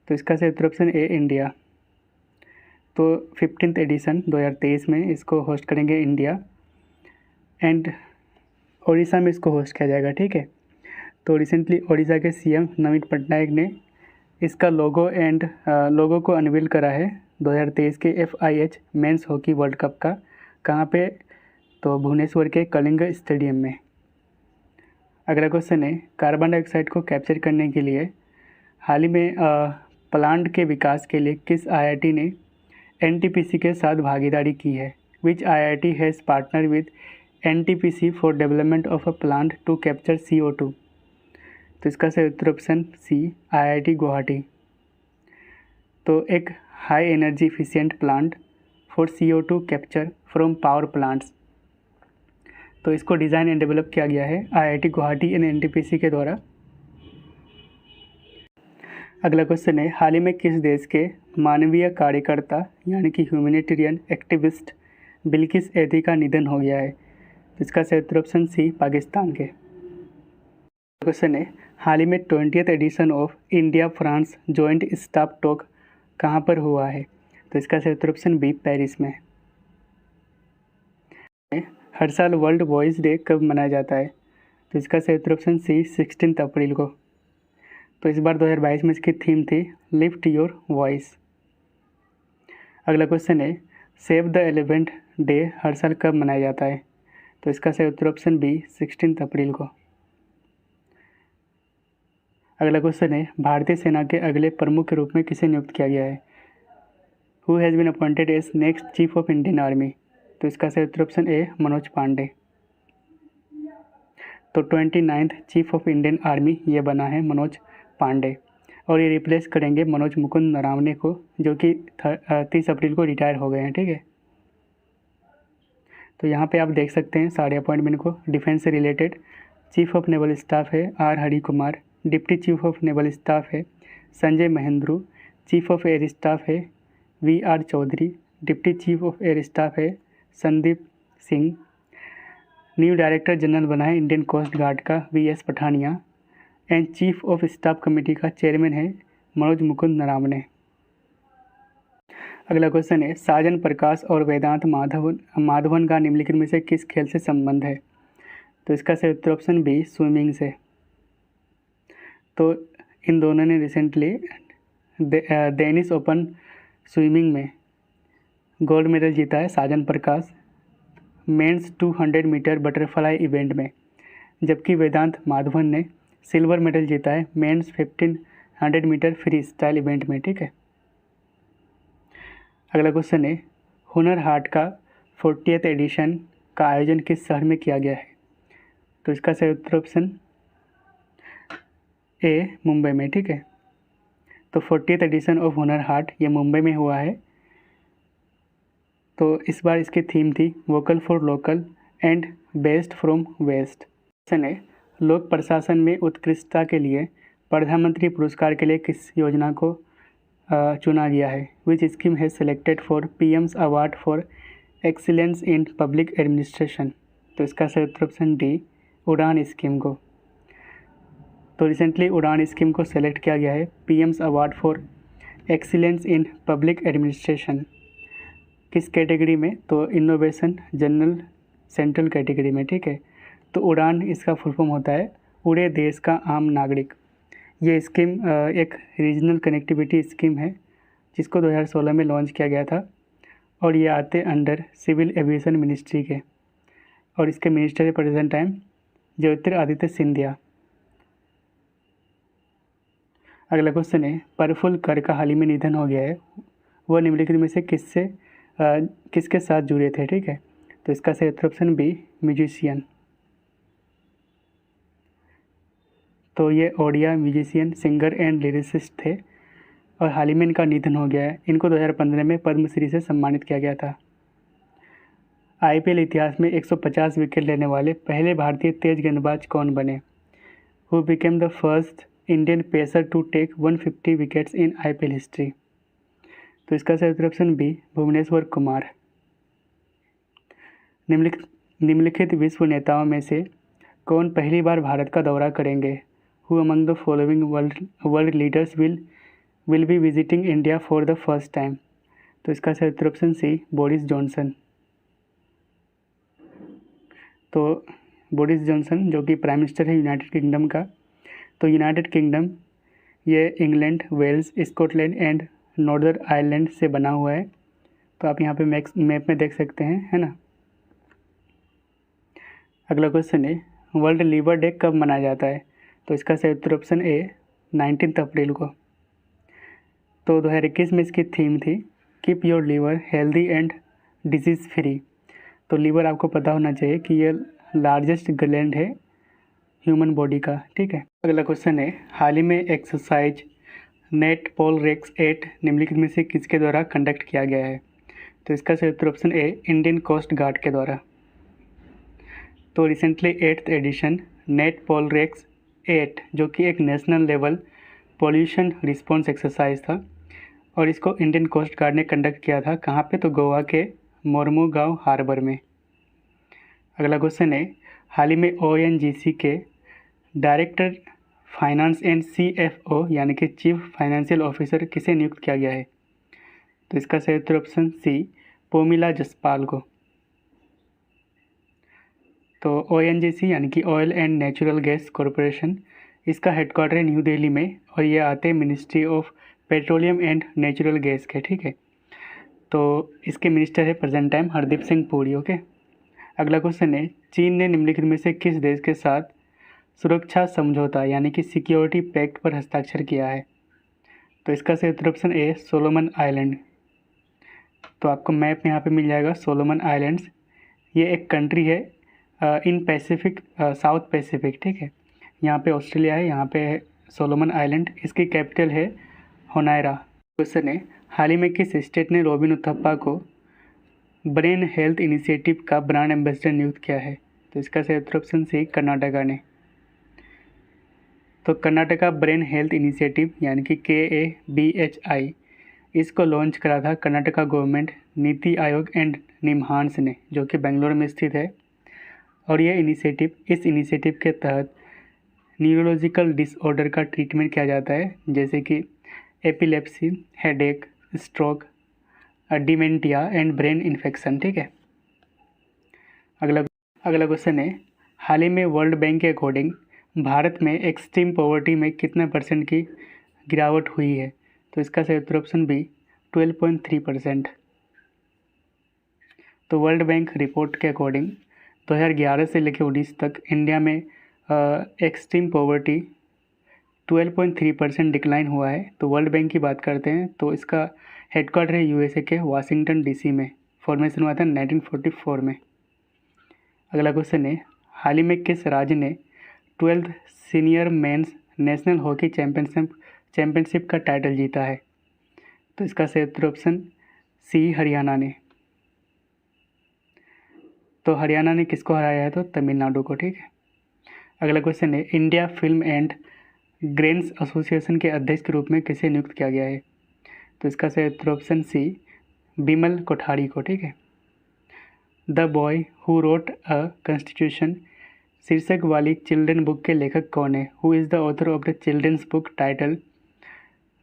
तो इसका सही उत्तर ऑप्शन ए इंडिया। तो 15th एडिशन 2023 में इसको होस्ट करेंगे इंडिया एंड ओडिशा में इसको होस्ट किया जाएगा। ठीक है। तो रिसेंटली ओडिशा के CM नवीन पटनायक ने इसका लोगो को अनवील करा है 2023 के FIH men's hockey world cup का। कहाँ पे? तो भुवनेश्वर के कलिंग स्टेडियम में। अगला क्वेश्चन है, कार्बन डाइऑक्साइड को कैप्चर करने के लिए हाल ही में प्लांट के विकास के लिए किस IIT ने NTPC के साथ भागीदारी की है? Which IIT has partner with NTPC for development of a plant to capture CO2? तो इसका सही उत्तर ऑप्शन सी IIT गुवाहाटी। तो एक high energy efficient plant for CO2 capture from power plants, तो इसको डिज़ाइन एंड डेवलप किया गया है IIT गुवाहाटी एंड NTPC के द्वारा। अगला क्वेश्चन है, हाल ही में किस देश के मानवीय कार्यकर्ता यानी कि ह्यूमैनिटेरियन एक्टिविस्ट बिल्किस एदी का निधन हो गया है? तो इसका सही उत्तर ऑप्शन सी पाकिस्तान के। क्वेश्चन है, हाल ही में 20th edition of India France joint staff talk कहाँ पर हुआ है? तो इसका सही उत्तर ऑप्शन बी पेरिस में। हर साल वर्ल्ड वॉइस डे कब मनाया जाता है? तो इसका सही उत्तर ऑप्शन सी 16 अप्रैल को। तो इस बार 2022 में इसकी थीम थी लिफ्ट योर वॉइस। अगला क्वेश्चन है, सेव द एलिफेंट डे हर साल कब मनाया जाता है? तो इसका सही उत्तर ऑप्शन बी 16 अप्रैल को। अगला क्वेश्चन है, भारतीय सेना के अगले प्रमुख के रूप में किसे नियुक्त किया गया है? Who has been appointed as next chief of Indian army? तो इसका सही उत्तर ऑप्शन ए मनोज पांडे। तो 29th chief of Indian army ये बना है मनोज पांडे, और ये रिप्लेस करेंगे मनोज मुकुंद नरावने को, जो कि 30 अप्रैल को रिटायर हो गए हैं। ठीक है, तो यहाँ पे आप देख सकते हैं सारे अपॉइंटमेंट को। डिफेंस से related chief of naval staff है R Hari Kumar, deputy chief of naval staff है Sanjay Mahendru, chief of air staff है V R Chaudhari, deputy chief of air staff है Sandeep Singh. New director general बना है इंडियन कोस्ट गार्ड का V S Pathania, and chief of staff committee का चेयरमैन है मनोज मुकुंद नरावने। अगला क्वेश्चन है, साजन प्रकाश और वेदांत माधवन का निम्नलिखित में से किस खेल से संबंध है? तो इसका सही उत्तर ऑप्शन बी, स्विमिंग से। तो इन दोनों ने रिसेंटली डेनिश ओपन स्विमिंग में गोल्ड मेडल जीता है। Sajan Prakash men's 200 metre butterfly event में, जबकि वेदांत माधवन ने सिल्वर मेडल जीता है men's 1500 metre freestyle event में। ठीक है, अगला क्वेश्चन है, हुनर हाट का 40th एडिशन का आयोजन किस शहर में किया गया है? तो इसका सही उत्तर ऑप्शन ए, मुंबई में। ठीक है, तो 40th addition of Hunar Haat ये मुंबई में हुआ है। तो इस बार इसकी थीम थी vocal for local and best from waste. Question है, लोक प्रशासन में उत्कृष्टता के लिए प्रधानमंत्री पुरस्कार के लिए किस योजना को चुना गया है? विच scheme has selected for PM's award for excellence in public administration? तो इसका सही उत्तर ऑप्शन डी, उड़ान स्कीम को। तो रिसेंटली उड़ान स्कीम को सेलेक्ट किया गया है PM's award for excellence in public administration. किस कैटेगरी में? तो इनोवेशन जनरल सेंट्रल कैटेगरी में। ठीक है, तो उड़ान इसका फुल फॉर्म होता है उड़े देश का आम नागरिक। ये स्कीम एक रीजनल कनेक्टिविटी स्कीम है जिसको 2016 में लॉन्च किया गया था, और ये आते अंडर सिविल एविएशन मिनिस्ट्री के, और इसके मिनिस्टर है प्रेजेंट टाइम ज्योतिरादित्य सिंधिया। अगला क्वेश्चन है, प्रफुल्ल कर का हाल ही में निधन हो गया है, वह निम्नलिखित में से किसके साथ जुड़े थे? ठीक है, तो इसका सही उत्तर ऑप्शन बी, म्यूजिशियन। तो ये Odia musician, singer and lyricist थे, और हाल ही में इनका निधन हो गया है। इनको 2015 में पद्मश्री से सम्मानित किया गया था। आईपीएल इतिहास में 150 विकेट लेने वाले पहले भारतीय तेज गेंदबाज कौन बने? Who became the first Indian pacer to take 150 wickets in IPL history? तो इसका सही उत्तर ऑप्शन बी, भुवनेश्वर कुमार। निम्नलिखित विश्व नेताओं में से कौन पहली बार भारत का दौरा करेंगे? Who among the following world leaders will be visiting India for the first time? तो इसका सही उत्तर ऑप्शन सी, बोरिस जॉनसन। तो बोरिस जॉनसन जो कि प्राइम मिनिस्टर है यूनाइटेड किंगडम का। तो यूनाइटेड किंगडम ये England, Wales, Scotland and Northern Ireland से बना हुआ है। तो आप यहाँ पे मैप में देख सकते हैं, है ना। अगला क्वेश्चन है, वर्ल्ड लीवर डे कब मनाया जाता है? तो इसका सही उत्तर ऑप्शन ए, 19 अप्रैल को। तो 2021 में इसकी थीम थी keep your liver healthy and disease free. तो लीवर आपको पता होना चाहिए कि ये लार्जेस्ट ग्लैंड है ह्यूमन बॉडी का। ठीक है, अगला क्वेश्चन है, हाल ही में एक्सरसाइज नेट पोल रेक्स 8 निम्नलिखित में से किसके द्वारा कंडक्ट किया गया है? तो इसका सही उत्तर option A, Indian coast guard के द्वारा। तो recently 8th edition NATPOLREX 8 जो कि एक national level pollution response exercise था, और इसको इंडियन कोस्ट गार्ड ने कंडक्ट किया था। कहाँ पे? तो गोवा के मोरमुगांव हार्बर में। अगला क्वेश्चन है, हाल ही में ओएनजीसी के डायरेक्टर फाइनेंस एंड सीएफओ यानी कि चीफ फाइनेंशियल ऑफिसर किसे नियुक्त किया गया है? तो इसका सही उत्तर ऑप्शन सी, पोमिला जसपाल को। तो ओएनजीसी यानी कि oil and natural gas corporation, इसका हेडक्वार्टर है न्यू दिल्ली में, और ये आते हैं ministry of petroleum and natural gas के। ठीक है, तो इसके मिनिस्टर है present time Hardeep Singh Puri. Okay, अगला क्वेश्चन है, चीन ने निम्नलिखित में से किस देश के साथ सुरक्षा समझौता यानी कि सिक्योरिटी पैक्ट पर हस्ताक्षर किया है? तो इसका सही उत्तर ऑप्शन ए, सोलोमन आइलैंड। तो आपको मैप में यहाँ पे मिल जाएगा सोलोमन आइलैंड्स। ये एक कंट्री है इन पैसिफिक, साउथ पैसिफिक, ठीक है। यहाँ पे ऑस्ट्रेलिया है, यहाँ पे है सोलोमन आइलैंड, इसकी कैपिटल है होनाइरा। क्वेश्चन है, हाल ही में किस स्टेट ने रॉबिन उथप्पा को ब्रेन हेल्थ इनिशिएटिव का ब्रांड एम्बेसडर नियुक्त किया है? तो इसका सही उत्तर ऑप्शन सी, कर्नाटका ने। तो कर्नाटका ब्रेन हेल्थ इनिशिएटिव यानी कि KABHI, इसको लॉन्च करा था कर्नाटका गवर्नमेंट, नीति आयोग एंड निम्हांस ने, जो कि बेंगलोर में स्थित है। और यह इस इनिशिएटिव के तहत न्यूरोलॉजिकल डिसऑर्डर का ट्रीटमेंट किया जाता है, जैसे कि epilepsy, headache, stroke, dementia and brain infection, ठीक है। अगला क्वेश्चन है, हाल ही में वर्ल्ड बैंक के अकॉर्डिंग भारत में एक्सट्रीम पॉवर्टी में कितने % की गिरावट हुई है? तो इसका सही उत्तर ऑप्शन बी, 12.3%। तो वर्ल्ड बैंक रिपोर्ट के अकॉर्डिंग 2011 से लेकर 19 तक इंडिया में एक्सट्रीम पॉवर्टी 12.3% डिक्लाइन हुआ है। तो वर्ल्ड बैंक की बात करते हैं तो इसका हेडक्वार्टर है USA के वाशिंगटन DC में। फॉर्मेशन हुआ था 1944 में। अगला क्वेश्चन है, हाल ही में किस राज्य ने 12th senior mains national hockey championship का टाइटल जीता है? तो इसका सही उत्तर ऑप्शन सी, हरियाणा ने। तो हरियाणा ने किसको हराया है? तो तमिलनाडु को, ठीक है। अगला क्वेश्चन है, India film and grains association के अध्यक्ष के रूप में किसे नियुक्त किया गया है? तो इसका सही उत्तर ऑप्शन सी, बिमल कोठारी को, ठीक है। The boy who wrote a constitution शीर्षक वाली चिल्ड्रन बुक के लेखक कौन है? Who is the author of the children's book title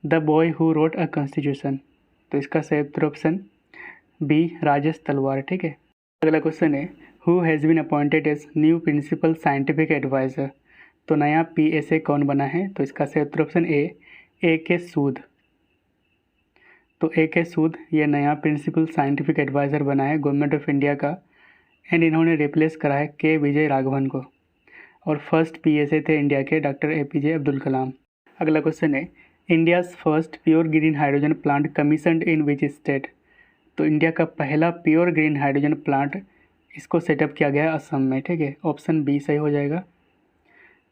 the boy who wrote a constitution? तो इसका सही उत्तर ऑप्शन बी, राजेश तलवार, ठीक है। अगला क्वेश्चन है, who has been appointed as new principal scientific adviser? तो नया PSA कौन बना है? तो इसका सही उत्तर ऑप्शन A.K. सूद। तो A.K. सूद ये नया प्रिंसिपल साइंटिफिक एडवाइज़र बना है गवर्नमेंट ऑफ इंडिया का, एंड इन्होंने रिप्लेस करा है K. विजय राघवन को। और फर्स्ट PSA थे इंडिया के डॉक्टर APJ अब्दुल कलाम। अगला क्वेश्चन है, India's first pure green hydrogen plant commissioned in which state? तो इंडिया का पहला प्योर ग्रीन हाइड्रोजन प्लांट इसको सेटअप किया गया है असम में, ठीक है। ऑप्शन बी सही हो जाएगा।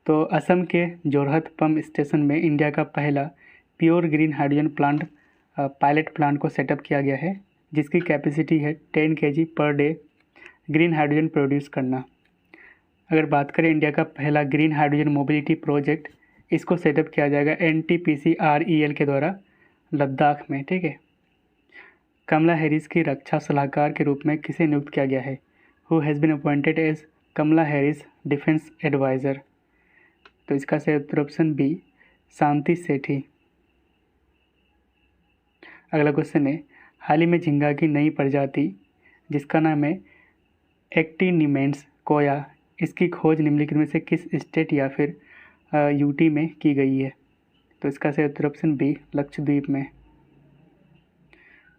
तो असम के जोरहत पंप स्टेशन में इंडिया का पहला pure green hydrogen plant pilot plant को सेटअप किया गया है, जिसकी कैपेसिटी है 10 kg per day green hydrogen produce करना। अगर बात करें इंडिया का पहला ग्रीन हाइड्रोजन मोबिलिटी प्रोजेक्ट, इसको सेटअप किया जाएगा NTPC-REL के द्वारा लद्दाख में, ठीक है। कमला हैरिस की रक्षा सलाहकार के रूप में किसे नियुक्त किया गया है? Who has been appointed as Kamala Harris defence adviser? तो इसका सही उत्तर ऑप्शन बी, शांति सेठी। अगला क्वेश्चन है, हाल ही में झींगा की नई प्रजाति जिसका नाम है एक्टिनिमेंस कोया, इसकी खोज निम्नलिखित में से किस स्टेट या फिर UT में की गई है? तो इसका सही उत्तर ऑप्शन बी, लक्षद्वीप में।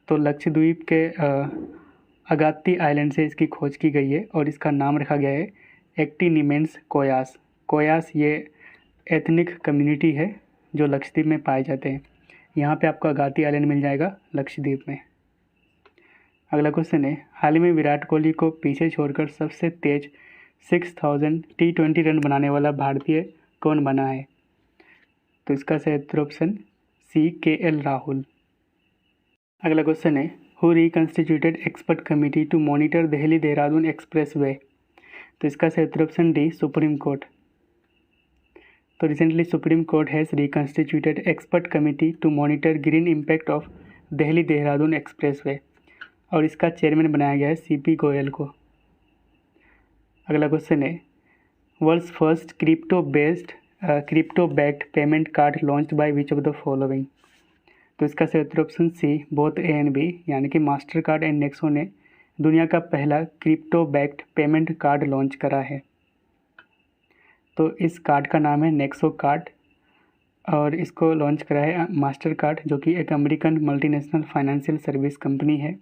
तो लक्षद्वीप के अगात्ती आइलैंड से इसकी खोज की गई है और इसका नाम रखा गया है एक्टिनिमेंस कोयास। कोयास ये एथनिक कम्युनिटी है जो लक्षद्वीप में पाए जाते हैं। यहाँ पे आपको अगात्ती आइलैंड मिल जाएगा लक्षद्वीप में। अगला क्वेश्चन है, हाल ही में विराट कोहली को पीछे छोड़कर सबसे तेज 6000 T20 रन बनाने वाला भारतीय कौन बना है? तो इसका सही उत्तर ऑप्शन सी, KL राहुल। अगला क्वेश्चन है, who reconstituted expert committee to monitor Delhi Dehradun expressway? तो इसका सही उत्तर ऑप्शन डी, सुप्रीम कोर्ट। तो recently supreme court has reconstituted expert committee to monitor green impact of Delhi Dehradun expressway और इसका चेयरमैन बनाया गया है CP गोयल को। अगला क्वेश्चन है, world's first crypto backed payment card launched by which of the following? तो इसका सही उत्तर option C, both A and B, यानी कि मास्टर कार्ड एंड नेक्सो ने दुनिया का पहला crypto backed payment card launch करा है। तो इस कार्ड का नाम है नेक्सो कार्ड और इसको लॉन्च करा है मास्टर कार्ड, जो कि एक American multinational financial service company है,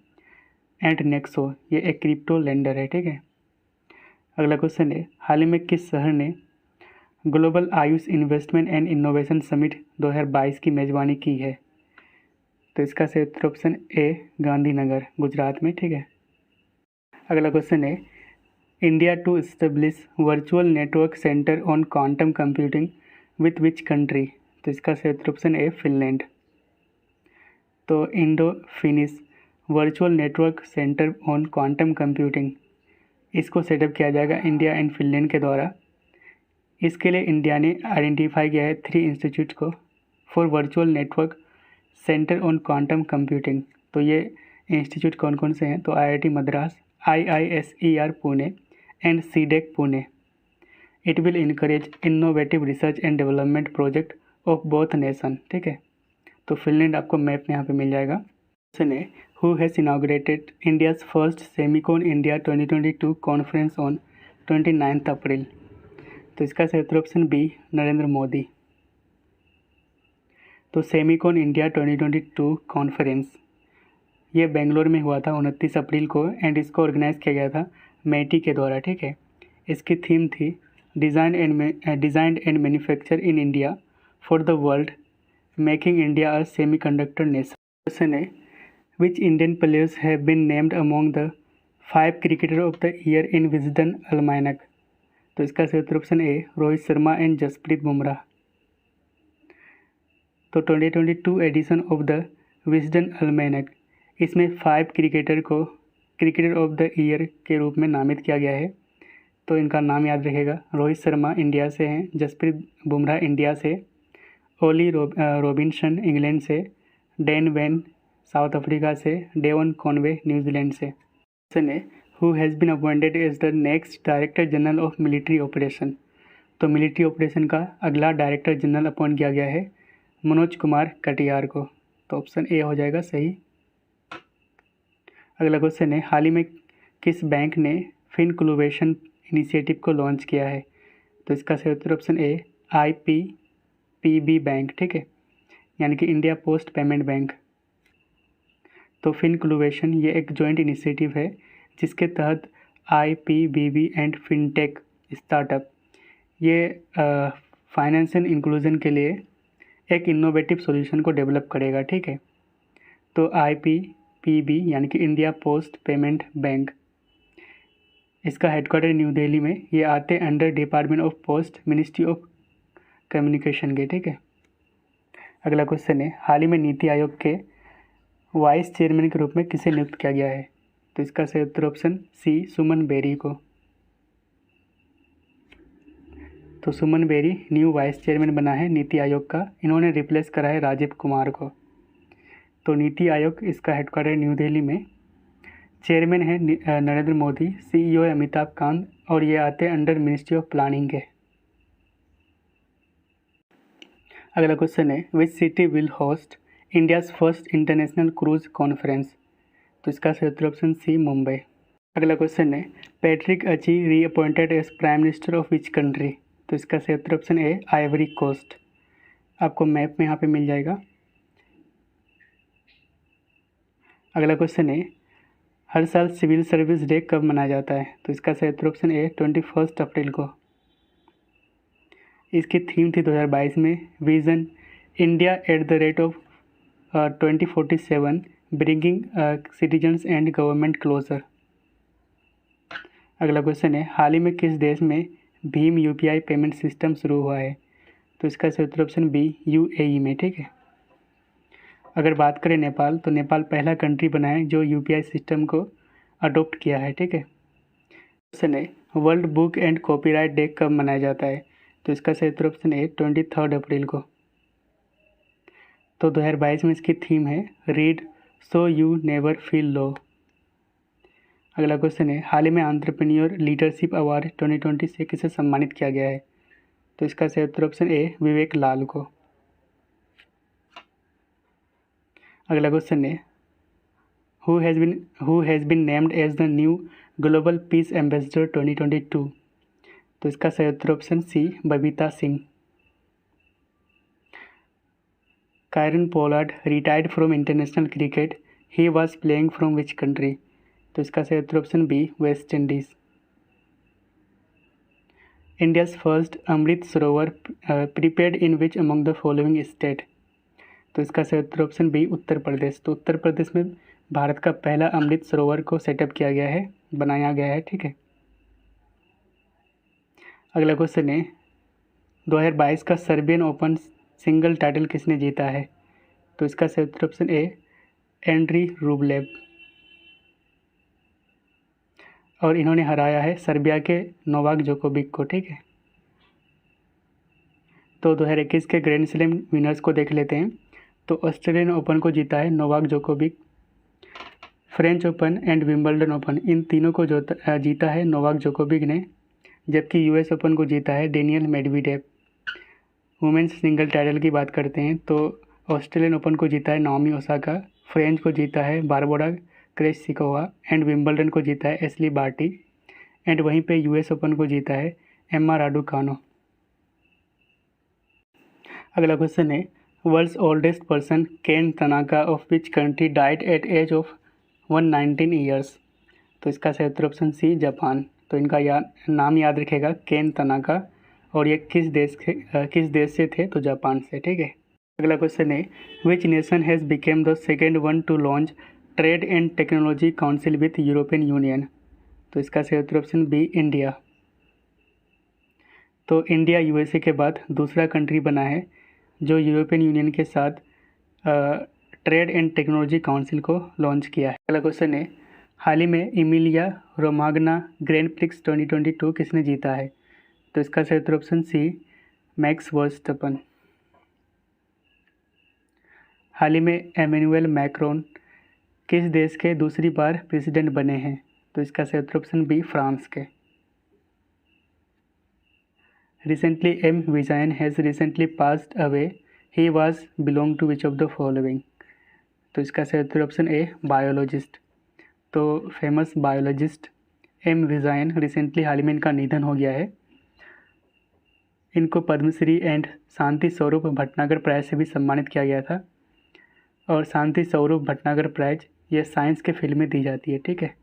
एंड नेक्सो ये एक क्रिप्टो लेंडर है, ठीक है। अगला क्वेश्चन है, हाल ही में किस शहर ने global Ayush investment and innovation summit 2022 की मेज़बानी की है? तो इसका सही उत्तर ऑप्शन A, गांधीनगर, गुजरात में, ठीक है। अगला क्वेश्चन है, India to establish virtual network centre on quantum computing with which country? तो इसका सही उत्तर ऑप्शन ए फिनलैंड। तो Indo Finnish virtual network centre on quantum computing, इसको सेटअप किया जाएगा इंडिया एंड फिनलैंड के द्वारा। इसके लिए इंडिया ने आइडेंटिफाई किया है 3 इंस्टीट्यूट को for virtual network centre on quantum computing. तो ये इंस्टीट्यूट कौन कौन से हैं? तो IIT Madras, IISER Pune and CDEC Pune. It will encourage innovative research and development project of both nation. ठीक है, तो फिनलैंड आपको मैप में यहाँ पे मिल जाएगा। क्वेश्चन है, who has inaugurated India's first Semicon India 2022 conference on 29 अप्रैल? तो इसका सही उत्तर ऑप्शन बी नरेंद्र मोदी। तो सेमिकॉन इंडिया 2022 कॉन्फ्रेंस ये बेंगलोर में हुआ था 29 अप्रैल को एंड इसको ऑर्गेनाइज किया गया था मेटी के द्वारा। ठीक है, इसकी थीम थी design and manufacture in India for the world, making India a semiconductor nation. Question है, which Indian players have been named among the 5 cricketer of the year in Wisden almanac? तो इसका सही उत्तर option A Rohit Sharma and Jasprit Bumrah. तो 2022 edition of the Wisden almanac, इसमें 5 क्रिकेटर को क्रिकेटर ऑफ द ईयर के रूप में नामित किया गया है। तो इनका नाम याद रखेगा, रोहित शर्मा इंडिया से हैं, जसप्रीत बुमराह इंडिया से, ओली रॉबिन्सन इंग्लैंड से, डैन वैन साउथ अफ्रीका से, डेवन कॉनवे न्यूजीलैंड से। क्वेश्चन है, who has been appointed as the next director general of military operation? तो मिलिट्री ऑपरेशन का अगला डायरेक्टर जनरल अपॉइंट किया गया है मनोज कुमार कटियार को। तो ऑप्शन ए हो जाएगा सही। अगला क्वेश्चन है, हाल ही में किस बैंक ने फिनक्लूवेशन इनिशिएटिव को लॉन्च किया है? तो इसका सही उत्तर ऑप्शन ए IPPB बैंक। ठीक है, यानी कि इंडिया पोस्ट पेमेंट बैंक। तो फिनक्लूवेशन ये एक जॉइंट इनिशिएटिव है जिसके तहत IPPB एंड फिनटेक स्टार्टअप ये फाइनेंशियल इंक्लूजन के लिए एक इनोवेटिव सॉल्यूशन को डेवलप करेगा। ठीक है, तो IPPB यानी कि इंडिया पोस्ट पेमेंट बैंक, इसका हेडक्वार्टर न्यू दिल्ली में, ये आते under department of post ministry of communication के। ठीक है, अगला क्वेश्चन है, हाल ही में नीति आयोग के वाइस चेयरमैन के रूप में किसे नियुक्त किया गया है? तो इसका सही उत्तर ऑप्शन सी सुमन बेरी को। तो सुमन बेरी न्यू वाइस चेयरमैन बना है नीति आयोग का, इन्होंने रिप्लेस करा है राजीव कुमार को। तो नीति आयोग इसका हेडक्वार्टर न्यू दिल्ली में, चेयरमैन है नरेंद्र मोदी, CEO अमिताभ कांत और ये आते हैं अंडर मिनिस्ट्री ऑफ प्लानिंग के। अगला क्वेश्चन है, which city will host India's first international cruise conference? तो इसका सही उत्तर ऑप्शन सी मुंबई। अगला क्वेश्चन है, Patrick Achi reappointed as prime minister of which country? तो इसका सही उत्तर ऑप्शन ए आइवरी कोस्ट। आपको मैप में यहाँ पे मिल जाएगा। अगला क्वेश्चन है, हर साल सिविल सर्विस डे कब मनाया जाता है? तो इसका सही उत्तर ऑप्शन ए 21 अप्रैल को। इसकी थीम थी 2022 में vision India at the rate of 2047 bringing citizens and government closer. अगला क्वेश्चन है, हाल ही में किस देश में भीम UPI पेमेंट सिस्टम शुरू हुआ है? तो इसका सही उत्तर ऑप्शन बी UAE में। ठीक है, अगर बात करें नेपाल, तो नेपाल पहला कंट्री बना है जो UPI सिस्टम को अडोप्ट किया है। ठीक है, क्वेश्चन है, world book and copyright day कब मनाया जाता है? तो इसका सही उत्तर ऑप्शन ए 23 अप्रैल को। तो 2022 में इसकी थीम है read so you never feel low. अगला क्वेश्चन है, हाल ही में एंटरप्रेन्योर लीडरशिप अवार्ड 2020 से किसे सम्मानित किया गया है? तो इसका सही उत्तर ऑप्शन ए विवेक लाल को। अगला क्वेश्चन है, who has been named as the new global peace ambassador 2022? तो इसका सही उत्तर option C Babita Singh. Kieron Pollard retired from international cricket, he was playing from which country? तो इसका सही उत्तर option B West Indies. India's first Amrit Sarovar prepared in which among the following state? तो इसका सही उत्तर ऑप्शन बी उत्तर प्रदेश। तो उत्तर प्रदेश में भारत का पहला अमृत सरोवर को सेटअप किया गया है, बनाया गया है। ठीक है, अगला क्वेश्चन है 2022 का सर्बियन ओपन सिंगल टाइटल किसने जीता है? तो इसका सही उत्तर ऑप्शन ए एंड्री रूबलेव, और इन्होंने हराया है सर्बिया के नोवाक जोकोविक को। ठीक है, तो 2021 के ग्रैंड स्लैम विनर्स को देख लेते हैं। तो ऑस्ट्रेलियन ओपन को जीता है Novak Djokovic, French open and Wimbledon open in तीनों को जीता है नोवाक जोकोविक ने, जबकि यूएस ओपन को जीता है Daniel Medvedev. Women's single title की बात करते हैं तो ऑस्ट्रेलियन ओपन को जीता है नाओमी ओसाका, फ्रेंच को जीता है बारबोरा क्रेस्सिकोवा एंड विंबलडन को जीता है एशली बार्टी, एंड वहीं पे यूएस ओपन को जीता है एम्मा राडुकानो। अगला क्वेश्चन है world's oldest person Kane Tanaka of which country died at age of 119 years? तो इसका सही उत्तर ऑप्शन सी जापान। तो इनका नाम याद रखेगा केन तनाका, और ये किस देश से थे? तो जापान से। ठीक है, अगला क्वेश्चन है which nation has became the second one two launch trade and technology council with European union? तो इसका सही उत्तर ऑप्शन बी इंडिया। तो इंडिया यूएसए के बाद दूसरा कंट्री बना है जो यूरोपियन यूनियन के साथ ट्रेड एंड टेक्नोलॉजी काउंसिल को लॉन्च किया है। अगला क्वेश्चन है हाल ही में इमिलिया रोमाग्ना ग्रैंड प्रिक्स 2022 किसने जीता है? तो इसका सही उत्तर ऑप्शन सी मैक्स वर्स्टपन। हाल ही में एमेनुअल मैक्रोन किस देश के दूसरी बार प्रेसिडेंट बने हैं? तो इसका सही उत्तर ऑप्शन बी फ्रांस के। Recently, M. Vijayan has recently passed away. He was belong to which of the following? तो इसका सही उत्तर ऑप्शन ए बायोलॉजिस्ट। तो फेमस बायोलॉजिस्ट एम विजायन रिसेंटली हाल ही में इनका निधन हो गया है। इनको पद्मश्री एंड शांति स्वरूप भटनागर प्राइज से भी सम्मानित किया गया था, और शांति स्वरूप भटनागर प्राइज ये साइंस के फील्ड में दी जाती है। ठीक है।